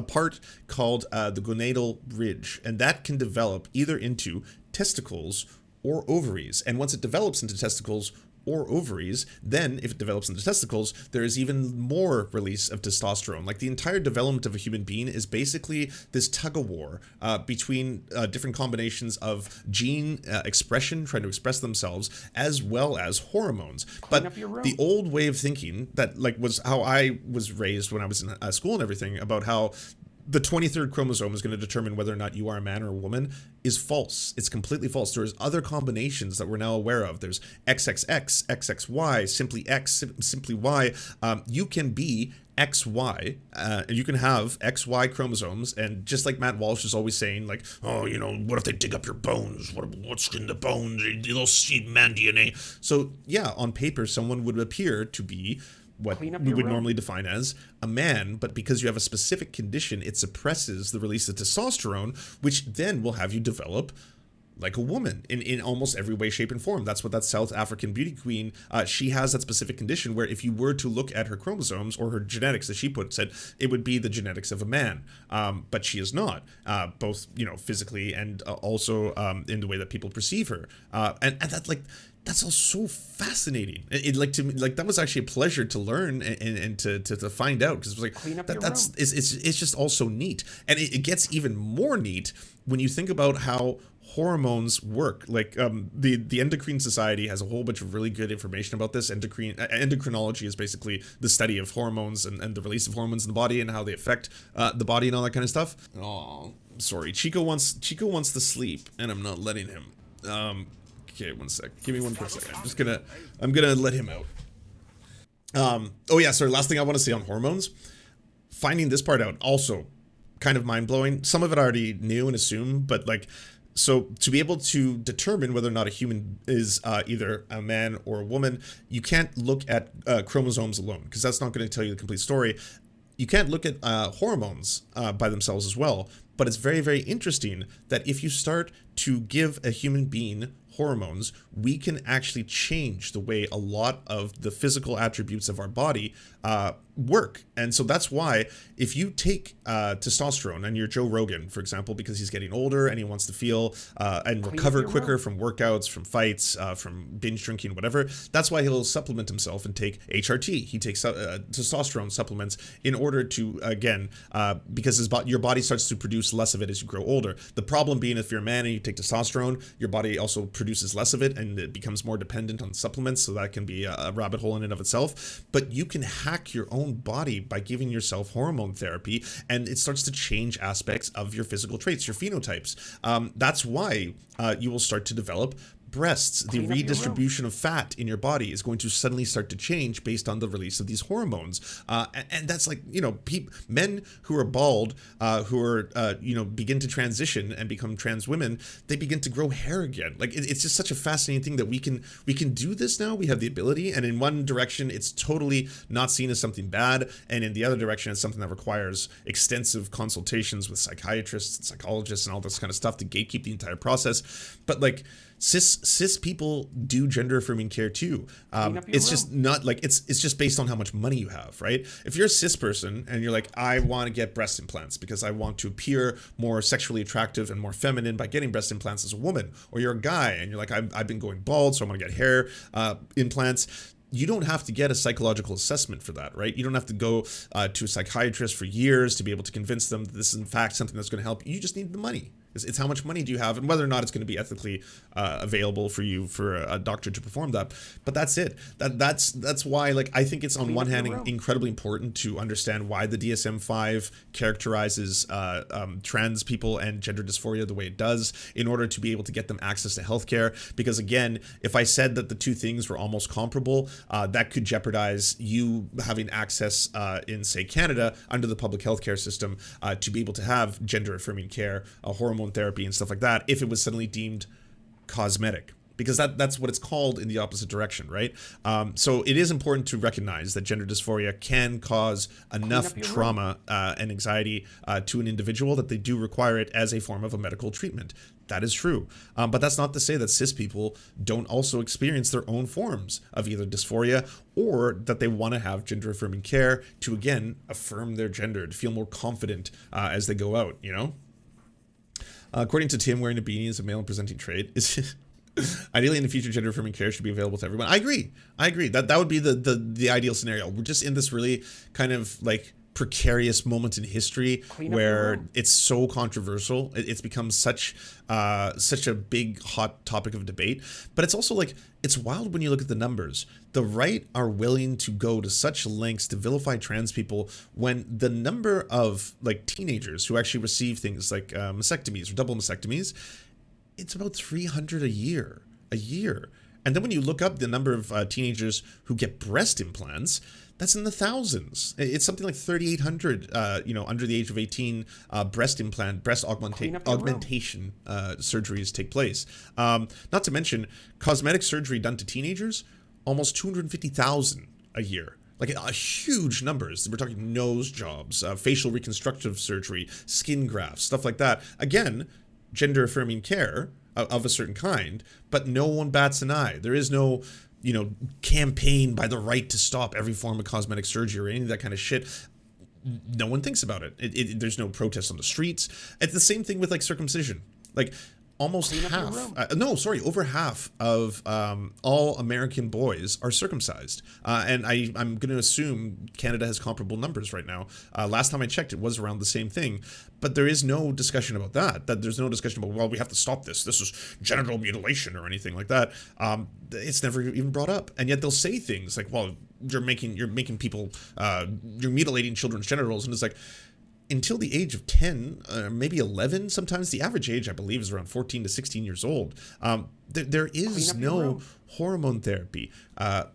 [SPEAKER 1] part called the gonadal ridge, and that can develop either into testicles or ovaries. And once it develops into testicles or ovaries, then if it develops into testicles, there is even more release of testosterone. Like, the entire development of a human being is basically this tug of war between different combinations of gene expression, trying to express themselves, as well as hormones. But the old way of thinking that, like, was how I was raised when I was in school and everything, about how the 23rd chromosome is going to determine whether or not you are a man or a woman, is false. It's completely false. There's other combinations that we're now aware of. There's XXX, XXY, simply X, simply Y. You can be XY, and you can have XY chromosomes, and just like Matt Walsh is always saying, like, oh, what if they dig up your bones? What's in the bones? They'll see man DNA. So yeah, on paper, someone would appear to be what we would normally define as a man, but because you have a specific condition, it suppresses the release of testosterone, which then will have you develop like a woman in almost every way, shape, and form. That's what that South African beauty queen, she has that specific condition where if you were to look at her chromosomes, or her genetics, as she said, it would be the genetics of a man. But she is not, both, physically and also in the way that people perceive her. And that's like, that's all so fascinating. To me, that was actually a pleasure to learn and to find out, because it was like it's just all so neat, and it gets even more neat when you think about how hormones work. Like the Endocrine Society has a whole bunch of really good information about this. Endocrinology is basically the study of hormones and the release of hormones in the body and how they affect the body and all that kind of stuff. Oh, sorry, Chico wants to sleep, and I'm not letting him. Okay, one sec. Give me one quick second. I'm gonna let him out. Oh yeah, sorry, last thing I want to say on hormones. Finding this part out, also kind of mind-blowing. Some of it I already knew and assumed, but like, so to be able to determine whether or not a human is either a man or a woman, you can't look at chromosomes alone, because that's not going to tell you the complete story. You can't look at hormones by themselves as well, but it's very, very interesting that if you start to give a human being hormones, we can actually change the way a lot of the physical attributes of our body work. And so that's why if you take testosterone, and you're Joe Rogan, for example, because he's getting older and he wants to feel and recover quicker from workouts, from fights, from binge drinking, whatever, that's why he'll supplement himself and take HRT. He takes testosterone supplements in order to, again, because your body starts to produce less of it as you grow older. The problem being, if you're a man and you take testosterone, your body also produces less of it, and it becomes more dependent on supplements, so that can be a rabbit hole in and of itself. But you can hack your own body by giving yourself hormone therapy, and it starts to change aspects of your physical traits, your phenotypes. That's why you will start to develop breasts. The redistribution of fat in your body is going to suddenly start to change based on the release of these hormones. And that's like, men who are bald, who are, begin to transition and become trans women, they begin to grow hair again. Like, it's just such a fascinating thing that we can do this now. We have the ability, and in one direction, it's totally not seen as something bad, and in the other direction, it's something that requires extensive consultations with psychiatrists and psychologists and all this kind of stuff to gatekeep the entire process. But like, Cis people do gender affirming care too. It's just not like it's just based on how much money you have, right? If you're a cis person and you're like, I want to get breast implants because I want to appear more sexually attractive and more feminine by getting breast implants as a woman, or you're a guy and you're like, I've been going bald, so I want to get hair implants. You don't have to get a psychological assessment for that, right? You don't have to go to a psychiatrist for years to be able to convince them that this is in fact something that's going to help. You just need the money. It's how much money do you have and whether or not it's going to be ethically available for you for a doctor to perform that. But that's it. That's why, like, I think it's on one hand incredibly important to understand why the DSM-5 characterizes trans people and gender dysphoria the way it does in order to be able to get them access to healthcare. Because again, if I said that the two things were almost comparable, that could jeopardize you having access in, say, Canada under the public healthcare system to be able to have gender affirming care, hormone therapy and stuff like that if it was suddenly deemed cosmetic, because that's what it's called in the opposite direction, right? So it is important to recognize that gender dysphoria can cause enough trauma and anxiety to an individual that they do require it as a form of a medical treatment. That is true. But that's not to say that cis people don't also experience their own forms of either dysphoria or that they want to have gender affirming care to, again, affirm their gender, to feel more confident as they go out, you know? According to Tim, wearing a beanie is a male presenting trait. Ideally, in the future, gender affirming care should be available to everyone. I agree. That would be the ideal scenario. We're just in this really kind of like precarious moment in history where it's so controversial. It's become such a big hot topic of debate. But it's also like, it's wild when you look at the numbers. The right are willing to go to such lengths to vilify trans people when the number of like teenagers who actually receive things like mastectomies or double mastectomies, it's about 300 a year. And then when you look up the number of teenagers who get breast implants, that's in the thousands. It's something like 3,800, under the age of 18, breast augmentation surgeries take place. Not to mention, cosmetic surgery done to teenagers, almost 250,000 a year. Like a huge numbers. We're talking nose jobs, facial reconstructive surgery, skin grafts, stuff like that. Again, gender affirming care of a certain kind, but no one bats an eye. There is no campaign by the right to stop every form of cosmetic surgery or any of that kind of shit. No one thinks about it. There's no protests on the streets. It's the same thing with like circumcision. Like almost over half of all American boys are circumcised. And I'm going to assume Canada has comparable numbers right now. Last time I checked, it was around the same thing. But there is no discussion about that. There's no discussion about, well, we have to stop this. This is genital mutilation or anything like that. It's never even brought up. And yet they'll say things like, well, you're making people, you're mutilating children's genitals. And it's like, until the age of 10, maybe 11, sometimes the average age, I believe, is around 14 to 16 years old. There is no hormone therapy,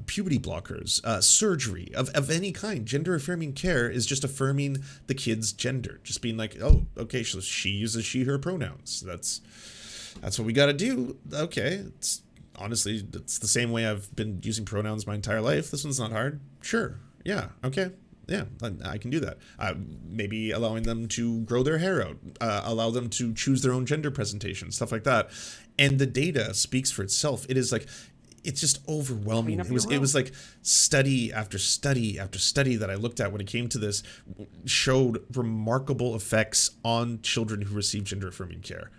[SPEAKER 1] puberty blockers, surgery of any kind. Gender affirming care is just affirming the kid's gender. Just being like, oh, okay, so she uses she, her pronouns. That's what we got to do. Okay. Honestly, it's the same way I've been using pronouns my entire life. This one's not hard. Sure. Yeah. Okay. Yeah, I can do that. Maybe allowing them to grow their hair out, allow them to choose their own gender presentation, stuff like that. And the data speaks for itself. It is like, it's just overwhelming. It was like study after study after study that I looked at when it came to this showed remarkable effects on children who receive gender affirming care.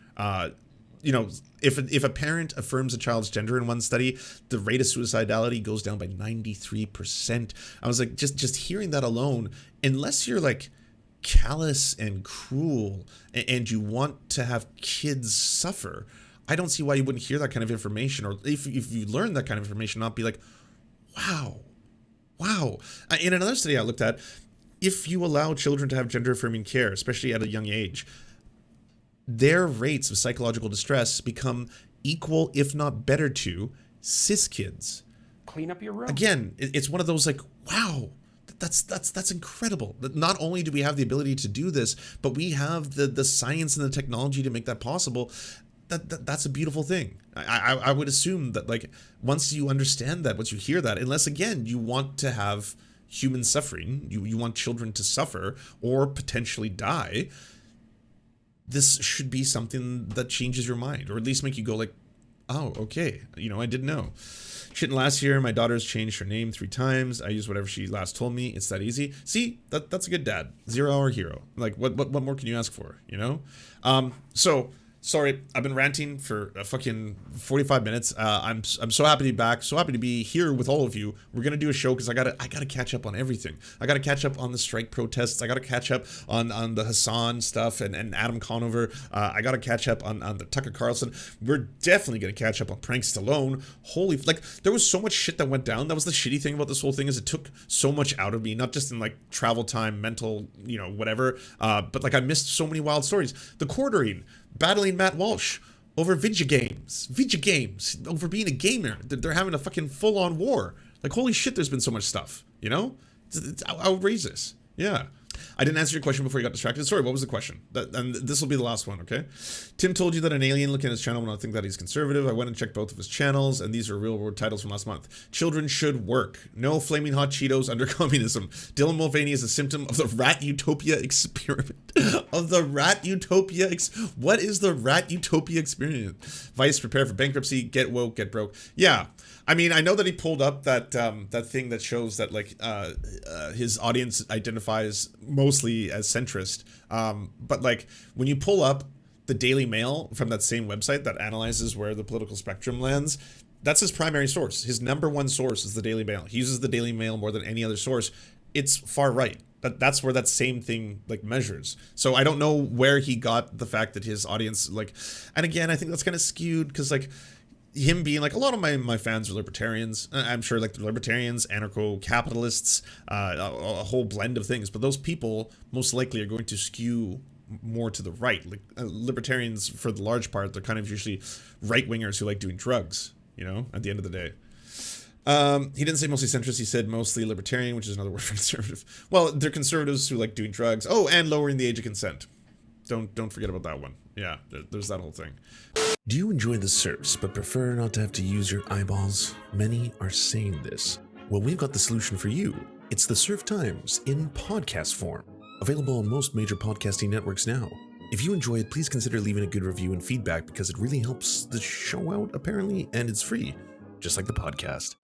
[SPEAKER 1] If a parent affirms a child's gender in one study, the rate of suicidality goes down by 93%. I was like, just hearing that alone, unless you're like callous and cruel and you want to have kids suffer, I don't see why you wouldn't hear that kind of information, or if you learn that kind of information, not be like, wow. In another study I looked at, if you allow children to have gender affirming care, especially at a young age, their rates of psychological distress become equal, if not better, to cis kids.
[SPEAKER 3] Clean up your room. Again,
[SPEAKER 1] it's one of those like, wow, that's incredible. Not only do we have the ability to do this, but we have the science and the technology to make that possible. That's a beautiful thing. I would assume that like once you understand that, once you hear that, unless again you want to have human suffering, you want children to suffer or potentially die, this should be something that changes your mind, or at least make you go like, Oh, okay. You know, I didn't know. Shit, last year, my daughter's changed her name 3 times. I used whatever she last told me. It's that easy. See, that's a good dad. 0-hour hero. Like, what more can you ask for, you know? So, sorry, I've been ranting for a fucking 45 minutes. I'm so happy to be back. So happy to be here with all of you. We're gonna do a show because I gotta catch up on everything. I gotta catch up on the strike protests. I gotta catch up on the Hassan stuff and Adam Conover. I gotta catch up on the Tucker Carlson. We're definitely gonna catch up on Prank Stallone. Holy, like, there was so much shit that went down. That was the shitty thing about this whole thing, is it took so much out of me, not just in like travel time, mental, you know, whatever. But like, I missed so many wild stories. The quartering, battling Matt Walsh over video games, over being a gamer. They're having a fucking full-on war. Like, holy shit, there's been so much stuff, you know? It's outrageous. Yeah. I didn't answer your question before you got distracted. Sorry, what was the question? And this will be the last one, okay? Tim told you that an alien looking at his channel will not think that he's conservative. I went and checked both of his channels, and these are real world titles from last month. Children should work. No flaming hot Cheetos under communism. Dylan Mulvaney is a symptom of the rat utopia experiment. Of the rat utopia what is the rat utopia experiment? Vice, prepare for bankruptcy. Get woke, get broke. Yeah. I mean, I know that he pulled up that thing that shows that, like, his audience identifies mostly as centrist. But, like, when you pull up the Daily Mail from that same website that analyzes where the political spectrum lands, that's his primary source. His number one source is the Daily Mail. He uses the Daily Mail more than any other source. It's far right. That's where that same thing, like, measures. So I don't know where he got the fact that his audience, like, and again, I think that's kind of skewed because, like, him being like, a lot of my fans are libertarians. I'm sure, like, the libertarians, anarcho-capitalists, a whole blend of things. But those people most likely are going to skew more to the right. Like, libertarians, for the large part, they're kind of usually right-wingers who like doing drugs, you know, at the end of the day. He didn't say mostly centrist. He said mostly libertarian, which is another word for conservative. Well, they're conservatives who like doing drugs. Oh, and lowering the age of consent. Don't forget about that one. Yeah, there's that whole thing.
[SPEAKER 4] Do you enjoy the Serfs but prefer not to have to use your eyeballs? Many are saying this. Well, we've got the solution for you. It's the Serf Times in podcast form. Available on most major podcasting networks now. If you enjoy it, please consider leaving a good review and feedback because it really helps the show out, apparently, and it's free, just like the podcast.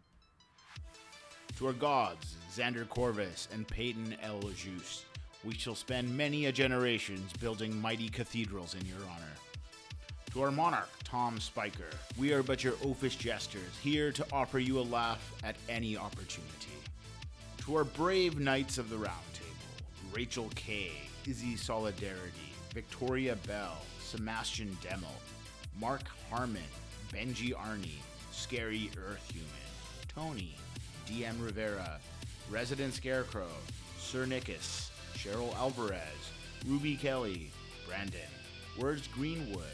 [SPEAKER 5] To our gods, Xander Corvus and Peyton L. Juste, we shall spend many a generations building mighty cathedrals in your honor. To our monarch, Tom Spiker, we are but your oafish jesters, here to offer you a laugh at any opportunity. To our brave knights of the Round Table, Rachel K., Izzy Solidarity, Victoria Bell, Sebastian Demmel, Mark Harmon, Benji Arney, Scary Earth Human, Tony, DM Rivera, Resident Scarecrow, Sir Nickus, Cheryl Alvarez, Ruby Kelly, Brandon, Words Greenwood,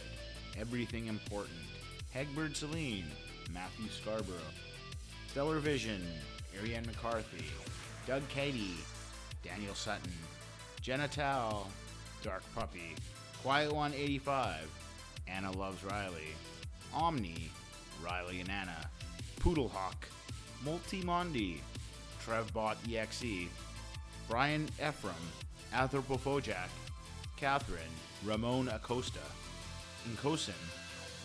[SPEAKER 5] Everything Important, Hegbert Celine, Matthew Scarborough, Stellar Vision, Ariane McCarthy, Doug Cady, Daniel Sutton, Jenna Tao, Dark Puppy, Quiet One 85, Anna Loves Riley, Omni, Riley and Anna, Poodlehawk, Multimondi, Trevbot EXE, Brian Ephraim, Anthropophojack, Catherine, Ramon Acosta, Nkosin,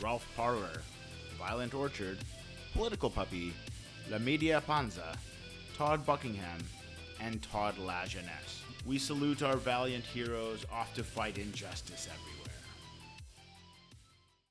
[SPEAKER 5] Ralph Parler, Violent Orchard, Political Puppy, La Media Panza, Todd Buckingham, and Todd La Jeunesse. We salute our valiant heroes off to fight injustice everywhere.